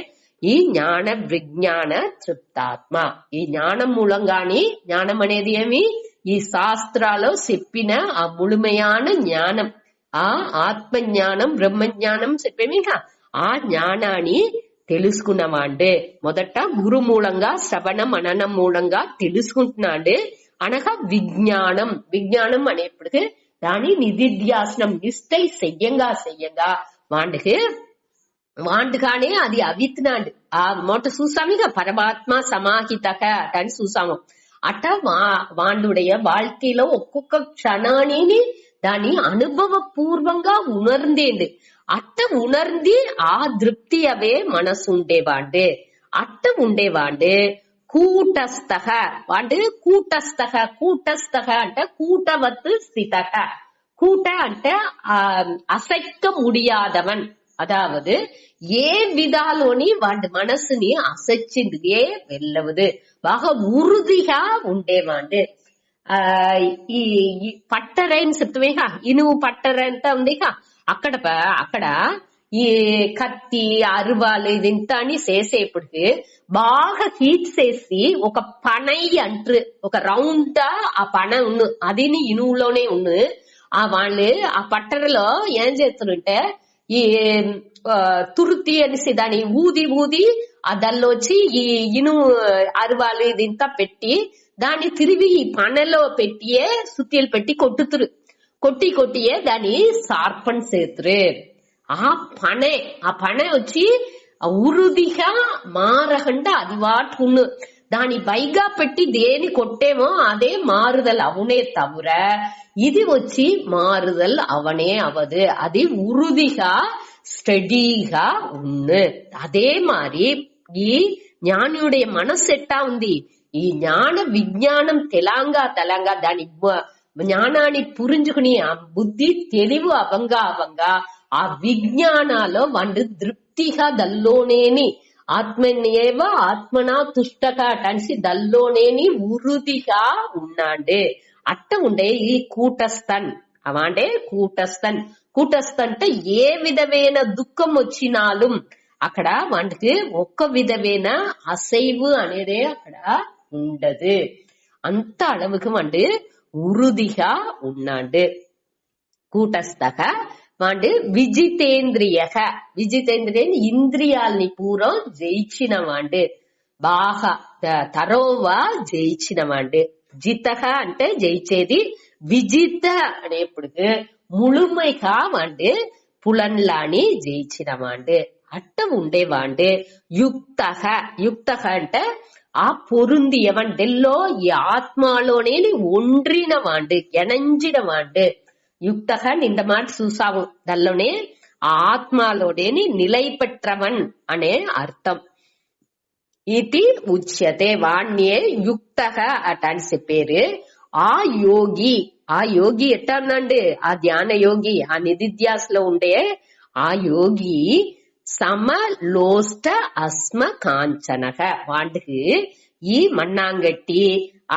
ఈ జ్ఞాన విజ్ఞాన తృప్తాత్మ. ఈ జ్ఞానం మూలంగాని, జ్ఞానం అనేది ఏమి, ఈ శాస్త్రాలో చెప్పిన ఆ ముழுமையான జ్ఞానం, ఆ ఆత్మ జ్ఞానం బ్రహ్మ జ్ఞానం చెప్పేమి, ఆ జ్ఞానాన్ని తెలుసుకున్నవాడే మొదట గురు మూలంగా శ్రవణ మననం మూలంగా తెలుసుకుంటున్నాడు. అనగా విజ్ఞానం అనేప్పటికీ దాని నిధిధ్యాసనం నిష్టై చెయ్యంగా వాండుగానే అది అవిత్నాడు. ఆ మొట్ట చూసామిగా పరమాత్మ సమాహితక అని చూసాము. అట్ట వాండుடைய வாழ்க்கையில ఒక్కొక్క క్షణాన్ని దాని అనుభవ పూర్వంగా ఉణర్ందేంది. అట్ట ఉణర్ంది ఆ తృప్తి అవే మనసు ఉండేవాడు. అట్ట ఉండేవాడు కూటస్థ. వాడు కూటస్థ అంటే కూటవత్ స్థితక. కూట అంటే అసైக்க முடியாதவன், அதாவது ఏ విధాలోని వాడి మనసుని అసచ్చిందిగే వెళ్ళవదు, బాగా ఉరుదిగా ఉండేవాడు. ఈ పట్టరైన్ చెప్తామేగా, ఇనుము పట్టర ఎంత ఉందిగా, అక్కడ ఈ కత్తి అరువాలు ఇదింత అని చేసేప్పటికి బాగా హీట్ చేసి ఒక పనై అంటారు, ఒక రౌండ్ ఆ పన ఉన్ను అదిని ఇనువులోనే ఉన్ను. ఆ వాళ్ళు ఆ పట్టరలో ఏం చేస్తారంటే ఈ తురుతి అనేసి దాన్ని ఊది ఆ దల్లోచి ఈ ఇనుము అరువాలు ఇదింత పెట్టి దాన్ని తిరిగి ఈ పనలో పెట్టియే సుత్తిలు పెట్టి కొట్టియే దాన్ని సార్పన్ చేతురు. ఆ పనే వచ్చి ఉరుదిగా మారకుండా అది వాటుకున్ను. దాని పైగా పెట్టి దేని కొట్టేమో అదే మారుదల్ అవునే తవిర ఇది వచ్చి మారుదల్ అవనే అవదు. అది ఉరుదిగా స్టడీగా ఉన్ను. అదే మారి ఈ జ్ఞానుடைய మనసు ఎట్టా ఉంది, ఈ జ్ఞాన విజ్ఞానం తలంగా దాని జ్ఞానాన్ని పురించుకుని ఆ బుద్ధి తెలివి అవంగా ఆ విజ్ఞానాలో వాడు తృప్తిగా దల్లోనేని ఆత్మనేవ ఆత్మనా తుష్టక అటనిసి దల్లోనేని ఉరుదిగా ఉన్నాడే. అట్ట ఉండే ఈ కూటస్థన్ అవంటే కూటస్థన్ అంటే ఏ విధమైన దుఃఖం వచ్చినాலும் అక్కడ వాటికి ఒక్క విధమైన అసైవు అనేదే అక్కడ ఉండదు. అంత అళవుకు వాడు ఉరుదిగా ఉన్నాడు. కూటస్థక వాడు విజితేంద్రియ ఇంద్రియాల్ని పూర్వం జయించిన వాడు, బాగా తరోవా జయించిన వాడు. జితక అంటే జయించేది, విజిత అనేప్పుడు ముழுமைగా వాడు పులన్లాని జయించిన వాడు. అట్ట ఉండేవాడు. యుక్తక అంటే ఆ పొరుందియవన్ దెల్లో ఈ ఆత్మలోనే ఒండ్రిన వాడు, ఎనంజిన వాడు. యుక్తగా నింద మాట చూసాము, దానిలోనే ఆ ఆత్మలోనే నిలై పెట్రవన్ అనే అర్థం. ఇది ఉచ్యతే వాణ్యే యుక్తః అటాని చెప్పారు. ఆ యోగి, ఆ యోగి ఎట్టా అన్నాండి, ఆ ధ్యాన యోగి, ఆ నిధిధ్యాసలో ఉండే ఆ యోగి సమలోష్ట అస్మ కాంచనః వాటికి ఈ మన్నాంగట్టి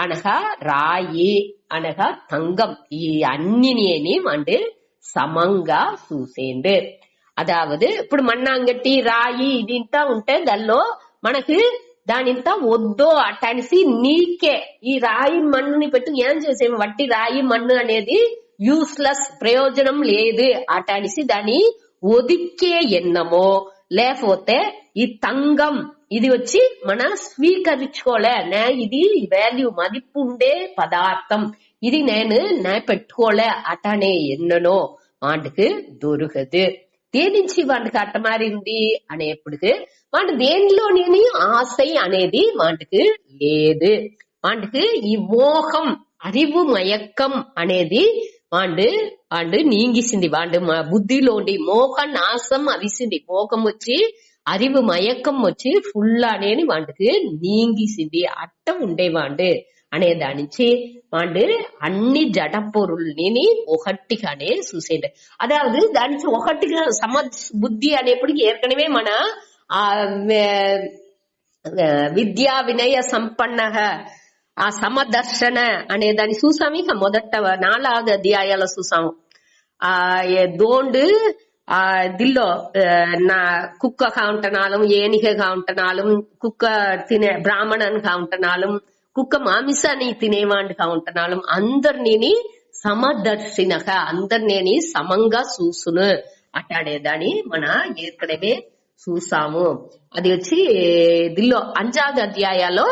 అనగా రాయి అనగా தங்கம் ఈ అన్నిని வந்து సమంగా చూసేండు. అదావదు ఇప్పుడు మన్నాంగట్టి రాయి ఇదింతా ఉంటే దానిలో మనకి దానింత వద్దో అటనిసి నీకే ఈ రాయి మన్నుని పెట్టి ఏం చేసేము, వట్టి రాయి మన్ను అనేది యూస్లెస్, ప్రయోజనం లేదు అటనిసి దాని ఒదిక్కే ఎన్నమో, లేకపోతే ఈ తంగం ఇది వచ్చి మన స్వీకరించుకోలే, ఇది వాల్యూ మదిప్పు ఉండే పదార్థం, ఇది నేను పెట్టుకోలే అటనే ఎన్ననో వాటికి దొరకదు. దేని నుంచి వాటికి అట్ట మారింది అనేప్పటికి వాటి దేనిలోని ఆశ అనేది వాటికి లేదు. వాటికి ఈ మోహం, அறிவு మయక్కం అనేది వాడు నీంగిసింది. వాడు బుద్ధిలోండి మోహ నాశం అవిసింది. మోహం వచ్చి அறிவு మయక్కం వచ్చి ఫుల్ అనేది వాటికి నీంగిసింది. అట్ట ఉండేవాడు అనే దాని నుంచి వాడు అన్ని జడ పొరుల్ని ఒకటిగానే చూసేది. అదావదు దాని నుంచి ఒకటిగా బుద్ధి అనేప్పటికి ఏర్కనవే మన ఆ విద్యా వినయ సంపన్న ఆ సమదర్శన అనే దాన్ని చూసాము. ఇక మొదట 4 అధ్యాయాలు చూసాము. ఆ దోండు ఆ దిల్లో నా కుక్కగా ఉంటనాలం, ఏనిగగా ఉంటనాలం, కుక్క తినే బ్రాహ్మణన్గా ఉంటనాలం, కుక్క మాంసాన్ని తినేవాడిగా ఉంటనాలం, అందరినీ సమదర్శినగా అందరినీ సమంగా చూసును అట్టాడేదాన్ని మన ఏర్కడమే చూసాము. అది వచ్చి దిల్లో 5వ అధ్యాయాలో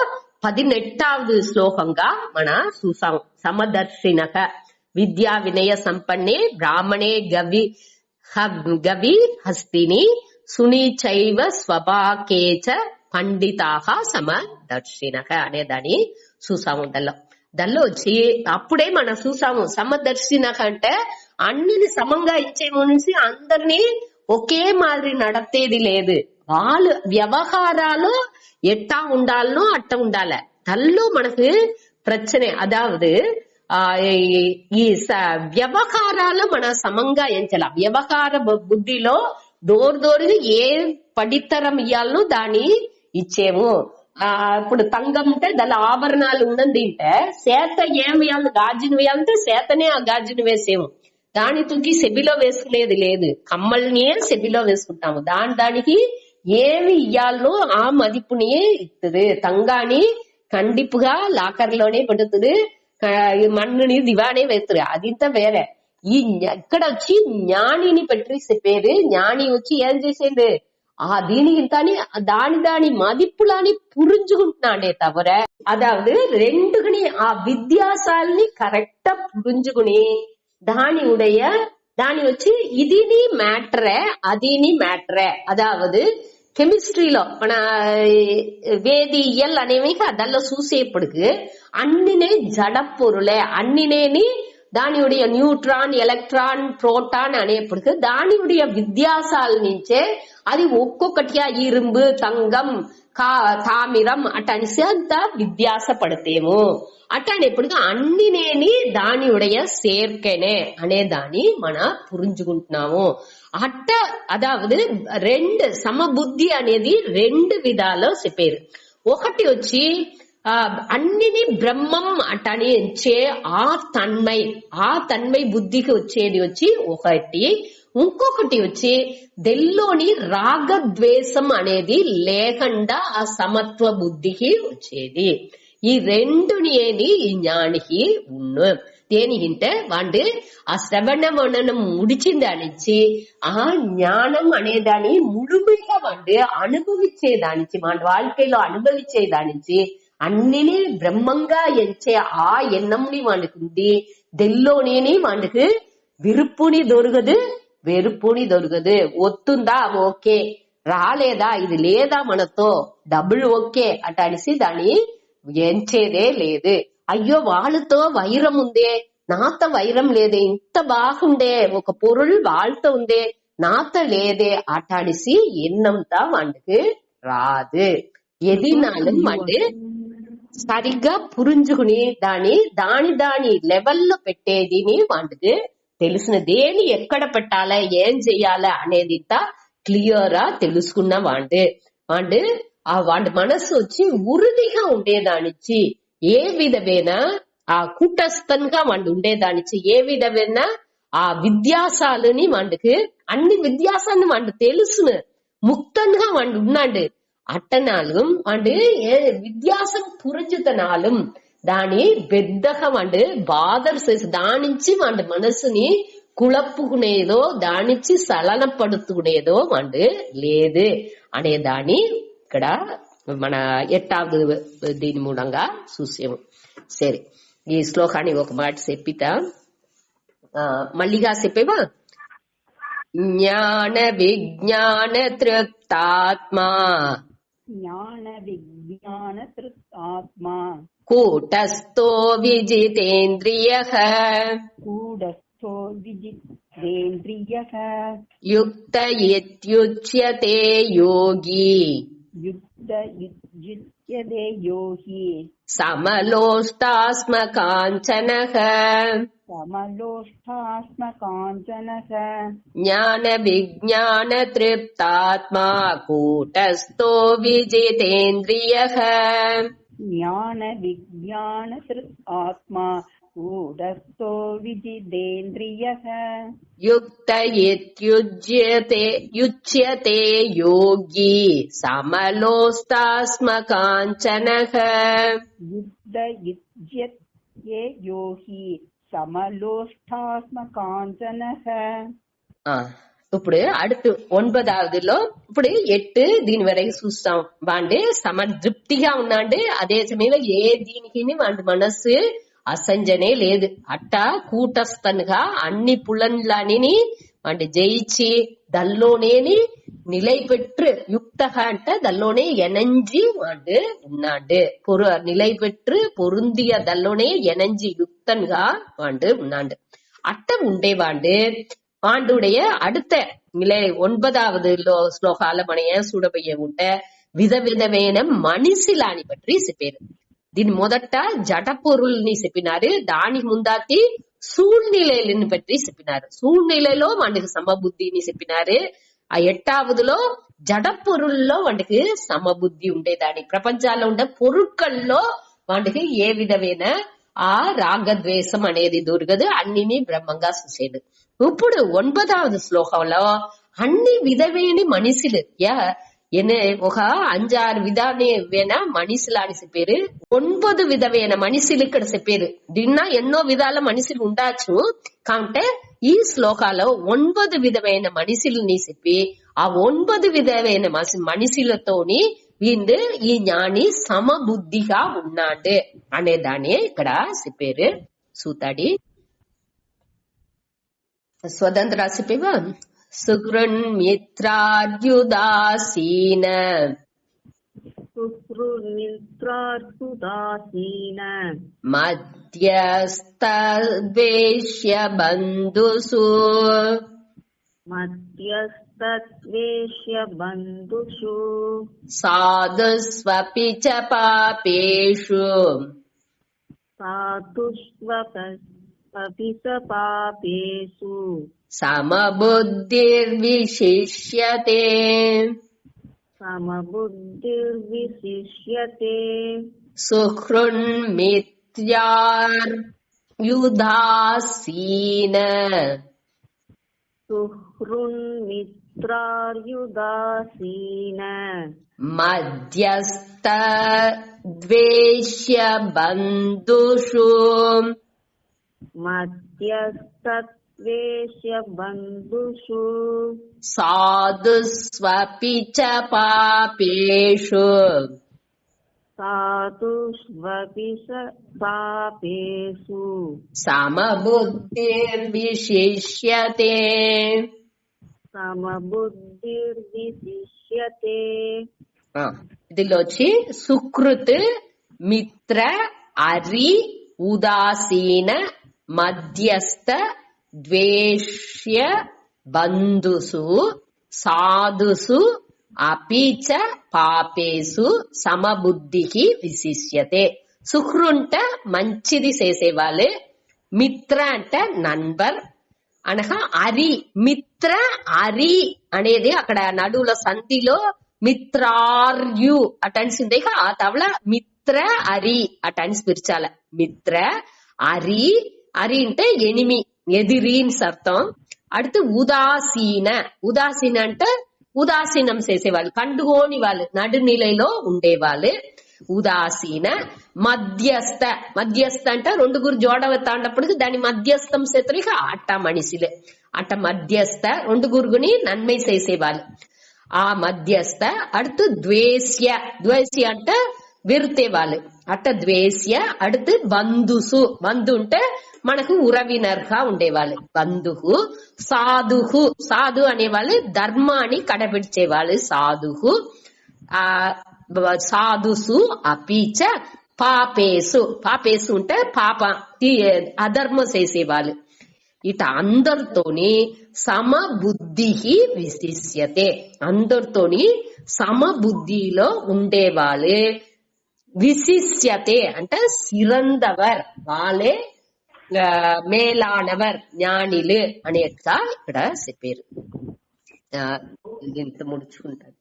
18వ శ్లోకంగా మన చూసాము. సమదర్శినక విద్యా వినయ సంపన్నే బ్రాహ్మణే గవి హస్తిని సునీచైవ స్వభాకేచ పండితాహ సమదర్శినక అనే దాన్ని చూసాము. దానిలో వచ్చి అప్పుడే మనం చూసాము సమదర్శినక అంటే అన్నిని సమంగా ఇచ్చే నుంచి అందరినీ ఒకే మాదిరి నడతేది లేదు. వాళ్ళు వ్యవహారాలు ఎట్టా ఉండాలనో అట్ట ఉండాల. తల్లో మనకు ప్రச்சனை అదావదు ఈ వ్యవహారాలు మన సమంగా ఎంచాల. వ్యవహార బుద్ధిలో దోరుగా ఏ పడితరం ఇయ్యాలనో దాన్ని ఇచ్చేము. ఇప్పుడు తంగం అంటే దాని ఆభరణాలు ఉన్నది అంటే సేత ఏం వేయాలి, గాజును వేయాలంటే సేతనే ఆ గాజును వేసేము. దాని తుకి సెబిలో వేసుకునేది లేదు. కమ్మల్ని సెబిలో వేసుకుంటాము. దానికి ఏమి ఇయ్యాలనో ఆ మదిపుని ఇస్తుంది. తంగాని కండిపుగా లాకర్లోనే పెడుతుంది, మన్నుని దివానే వేస్తుంది. అదింత వేరే. ఈ ఇక్కడ వచ్చి జ్ఞానిని పెట్టి చెప్పేది. జ్ఞాని వచ్చి ఏం చేసేది, ఆ దీనికి దాని మదిపులని పురుంజుకుంటున్నాడే తవర. అదావదు రెండుని ఆ విద్యాసాలని కరెక్టా పురుంజుకుని దాని వచ్చి ఇదిని మ్యాటరే అదిని మ్యాటరే. అదావదు కెమిస్ట్రీలో మన వేదియల్ అనేవి దానిలో చూసేప్పటికి అన్నినే జడ పొరులే, అన్నినేని దానియుடைய న్యూట్రాన్ ఎలక్ట్రాన్ ప్రోటాన్ అనేప్పటికి దానియుடைய విద్యాసాల నుంచే అది ఒక్కొక్కటిగా இரும்பு తంగం తామిరం అటనిసి అంత విద్యాస పడతేము. అట్టనేప్పటికీ అన్నినేని దానియుடைய சேர்க்கைనే అనే దాన్ని మన పురించుకుంటున్నాము. అట్ట అదావదు రెండు సమబుద్ధి అనేది 2 విధాలు చెప్పారు. ఒకటి వచ్చి అన్నిని బ్రహ్మం అటని వచ్చే ఆ తన్మై బుద్ధికి వచ్చేది వచ్చి ఒకటి. ఇంకొకటి వచ్చి దెల్లోని రాగద్వేషం అనేది లేకుండా ఆ సమత్వ బుద్ధికి వచ్చేది. ఈ రెండుని ఈ జ్ఞానికి ఉన్ను. దేనికంటే వాడు ఆ శ్రవణ మననం ముడిచిందానిచ్చి ఆ జ్ఞానం అనేదాన్ని ముడుమిగా వాడు అనుభవించేదానిచ్చి మన வாழ்க்கைలో అనుభవించేదానిచ్చి అన్నిని బ్రహ్మంగా ఎంచే ఆ ఎన్నంని వాడికి ఉంది. దెల్లోని వాడికి విరుపుని దొరకదు, వెరుపుని దొరకదు. ఒత్తుందా ఓకే, రాలేదా ఇది లేదా మనతో డబుల్ ఓకే అటనిసి దాన్ని ఎంచేదే లేదు. అయ్యో వాళ్ళతో వైరం ఉందే, నాతో వైరం లేదే, ఇంత బాగుండే ఒక పొరుள் వాళ్ళతో ఉందే నాతో లేదే అటనిసి ఎన్నంతా వాడికి రాదు. ఏదినాலும் అంటే సరిగ్గా పురుంజుకుని దాని లెవెల్లో పెట్టేదిని వాటికి తెలిసిన దేని ఎక్కడ పెట్టాలా ఏం చెయ్యాలా అనేది క్లియరా తెలుసుకున్న వాడి మనసు వచ్చి ఉరుదిగా ఉండేదానిచ్చి ఏ విధమైన ఆ కూటస్థంగా వాడు ఉండేదానిచ్చి ఏ విధమైన ఆ విద్యాసాలని వాడికి అన్ని విద్యాసాన్ని వాడు తెలుసును ముక్తంగా వాడు ఉన్నాడు అట్టనాలు వాడు విద్యాసం పురుజుతనాలు దాని పెద్దగా వాడు బాధలు చేసి దానించి వాడి మనసుని కుళప్పుకునేదో దానిచ్చి సలన పడుతుకునేదో వాడు లేదు అనే దాని ఇక్కడ మన 8వ దీని మూలంగా చూసాము. సరే ఈ శ్లోకాన్ని ఒక మాట చెప్పితా మళ్ళీగా చెప్పేవా. జ్ఞాన విజ్ఞాన తృప్తాత్మా కూటస్థో విజితేంద్రియః యుక్త ఇత్యుచ్యతే యోగి సమలోష్టాస్మ కాంచనః జ్ఞాన విజ్ఞాన తృప్తాత్మా కూటస్థో విజితేంద్రియః జ్ఞాన విజ్ఞాన ఆత్మా కూటస్థో విజితేంద్రియః యుక్త ఇత్యుచ్యతే యోగి సమలోష్టాస్మ కాంచనః యుక్త ఇత్యుచ్యతే యోగి సమలోష్టాస్మ కాంచనః. ఇప్పుడు அடுத்து 9వదిలో ఇప్పుడు 8 దీని వరకు చూస్తాం. వాండే సమతృప్తిగా ఉన్నాండే అదే సమయంలో ఏ దీనికి వాడి మనస్సు అసంజనే లేదు. అట్ట కూటస్థన్గా అన్ని పులన్లని వాడి జయించి దల్లోనేని நிலைபெற்று யுக்தக தல்லோனே எனஞ்சி வாண்டு உண்ணாண்டு நிலைபெற்று பொருந்திய தல்லோனே எனஞ்சி யுக்தன்கா வாண்டு உண்ணாண்டு அட்டம் உண்டே வாண்டு வாண்டுடைய அடுத்த நிலை 9வது ஸ்லோகால மனைய சூடபைய உண்ட విధవిధమైన మనిషిలాని పற்றி చెప్పారు. దీని మొదట జడ పొరుల్ని చెప్పినారు, దానికి ముందాతి సూழ்நிலைని పற்றி చెప్పినారు. సూழ்நிலைలో వాడికి సమబుద్ధిని చెప్పినారు. ఆ 8వదిలో జడ పొరుల్లో వాడికి సమబుద్ధి ఉండేదాన్ని, ప్రపంచాల్లో ఉండే పొరుక్కల్లో వాడికి ఏ విధమైన ఆ రాగద్వేషం అనేది దొరకదు, అన్నిని బ్రహ్మంగా చూసేది. ఇప్పుడు 9వ శ్లోకంలో అన్ని విధమైన మనిషిలు ఒక 5-6 విధాలైన మనిషిలు అని చెప్పారు. 9 విధమైన మనిషిలు ఇక్కడ చెప్పారు. దీన్న ఎన్నో విధాల మనిషిలు ఉండొచ్చు కాబట్టి ఈ శ్లోకాలో 9 విధమైన మనిషిల్ని చెప్పి ఆ 9 విధమైన మనిషిలతోని వీళ్ళు ఈ జ్ఞాని సమబుద్ధిగా ఉన్నాడు అనే దాన్ని ఇక్కడ చెప్పారు. సూతాడి స్వతంత్ర చెప్పేవా. సుగృన్మిత్రార్యుదాసీన మధ్యస్థద్వేష్య బంధుషు సాధుస్వపి చ పాపేషు సమబుద్ధిర్విశిష్యతే సుహృన్మిత్రార్యుదాసీన మధ్యస్థద్వేష్య బంధుషు సాధుస్వపి చ పాపేషు సమబుద్ధిర్విశిష్యతే ఇదిలో వచ్చి సుకృత్ మిత్ర అరి ఉదాసీన మధ్యస్థ ద్వేష్య బంధుసు సాధుసు అపీచ పాపేసు సమబుద్ధికి విశిష్యతే. సుహృంట మంచిది చేసేవాళ్ళు, మిత్ర అంటే నన్బర్ అనగా అరి. మిత్ర అరి అనేది అక్కడ నడువుల సంధిలో మిత్రార్యు అటెన్స్ ఆ తవళ మిత్ర అరి అటెన్స్ పిర్చాల. మిత్ర అరి, అరి అంటే ఎనిమి, ఎదిరీన్ అర్థం. அடுத்து ఉదాసీన, ఉదాసీన అంటే ఉదాసీనం చేసేవాళ్ళు, కండుగోని వాళ్ళు, నడునిலைలో ఉండేవాళ్ళు ఉదాసీన. మధ్యస్థ, మధ్యస్థ అంటే రెండుగురు జోడవ తాండప్పటికి దాని మధ్యస్థం చేతులు అట్ట మనిషిలే, అట్ట మధ్యస్థ రెండుగురుగుని నన్மை చేసేవాళ్ళు ఆ మధ్యస్థ. அடுத்து ద్వేష్య, ద్వేష్య అంటే వెరుతేవాళ్ళు అట్ట ద్వేష్య. அடுத்து బంధుసు, బంధు అంటే మనకు ఉరవినర్గా ఉండేవాళ్ళు బంధువు. సాధుహు, సాధు అనేవాళ్ళు ధర్మాన్ని కడబిడ్చేవాళ్ళు సాధుహు. ఆ సాధుసు అపీచ పాపేసు, పాపేసు అంటే పాప అధర్మం చేసేవాళ్ళు. ఇట అందరితోని సమబుద్ధి విశిష్యతే, అందరితోని సమబుద్ధిలో ఉండేవాళ్ళు. విశిష్యతే అంటే సిరందవర్, వాళ్ళే మేలానవర్, జ్ఞానిలు అనేట్టుగా ఇక్కడ చెప్పారు. ఇంత ముడుచుకుంటారు.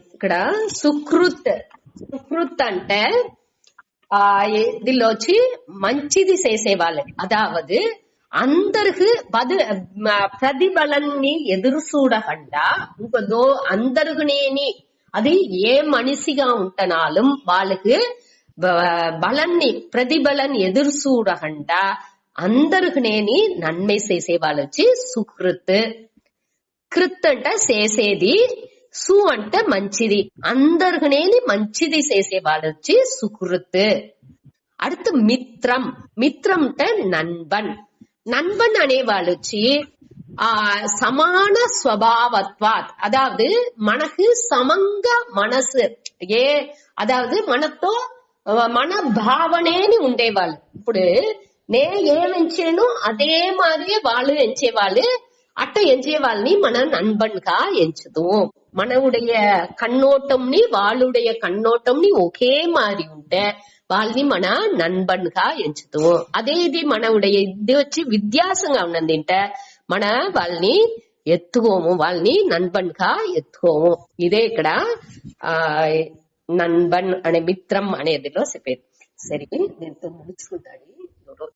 ఇక్కడ సుకృత్, సుకృత్ అంటే దీనిలో వచ్చి మంచిది చేసేవాళ్ళు, అదావదు అందరికి ప్రతిబలాన్ని ఎదురు చూడకుండా ఇంకొదో అందరుగునేని అది ఏ మనిషిగా ఉంటనాலும் వాళ్ళకి బలాన్ని ప్రతిబలాన్ని ఎదురు చూడకుండా అందరికినేని నన్மை చేసేవాళ్ళు వచ్చి సుకృత్. కృత్ అంటే చేసేది, సు అంటే మంచిది, అందరికినేని మంచిది చేసేవాళ్ళు వచ్చి సుకృత్. அடுத்து మిత్రం, మిత్రం అంటే నన్బన్. నన్బన్ అనేవాళ్ళు వచ్చి సమాన స్వభావత్వాత్, అదాவது మనకు సమంగా మనసు అదాவது మనతో మన భావనేని ఉండేవాళ్ళు. ఇప్పుడు నే ఏమెంచాను అదే మాదిరి వాళ్ళు ఎంచేవాళ్ళు, అట్ట ఎంచే వాళ్ళని మన నண்பன்గా ఎంచుతాం. మనవుடைய కన్నోటంని వాళ్ళుடைய కన్నోటంని ఒకే మారి ఉంటే వాళ్ళని మన నண்பன்గా ఎంచుతాం. అదే ఇది మనవుடைய ఇది వచ్చి విద్యాసంగా ఉన్నదింటే మన వాళ్ళని ఎత్తుకోము, వాళ్ళని నண்பன்గా ఎత్తుకోము. ఇదే ఇక్కడ నண்பன் అనే మిత్రం అనేదిలో చెప్పేది. సరే దీంతో ముగించుకుంటాడు.